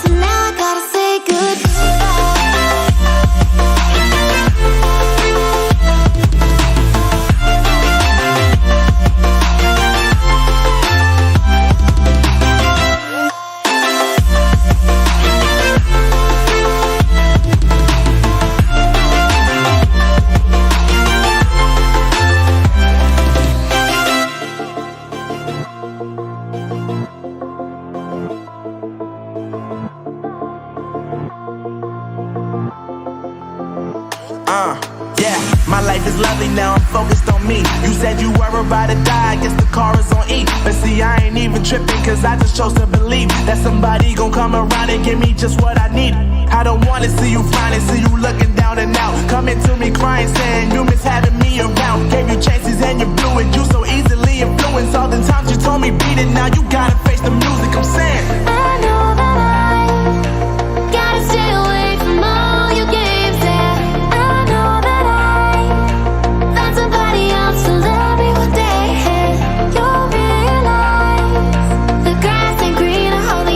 So now I gotta say Yeah, my life is lovely now, I'm focused on me. You said you were about to die, I guess the car is on E. But see, I ain't even tripping, cause I just chose to believe that somebody gon' come around and give me just what I need. I don't wanna see you frowning, see you looking down and out, coming to me crying, saying you miss having me around. Gave you chances and you blew it, you so easily influenced. All the times you told me beat it, now you gotta face the music, I'm saying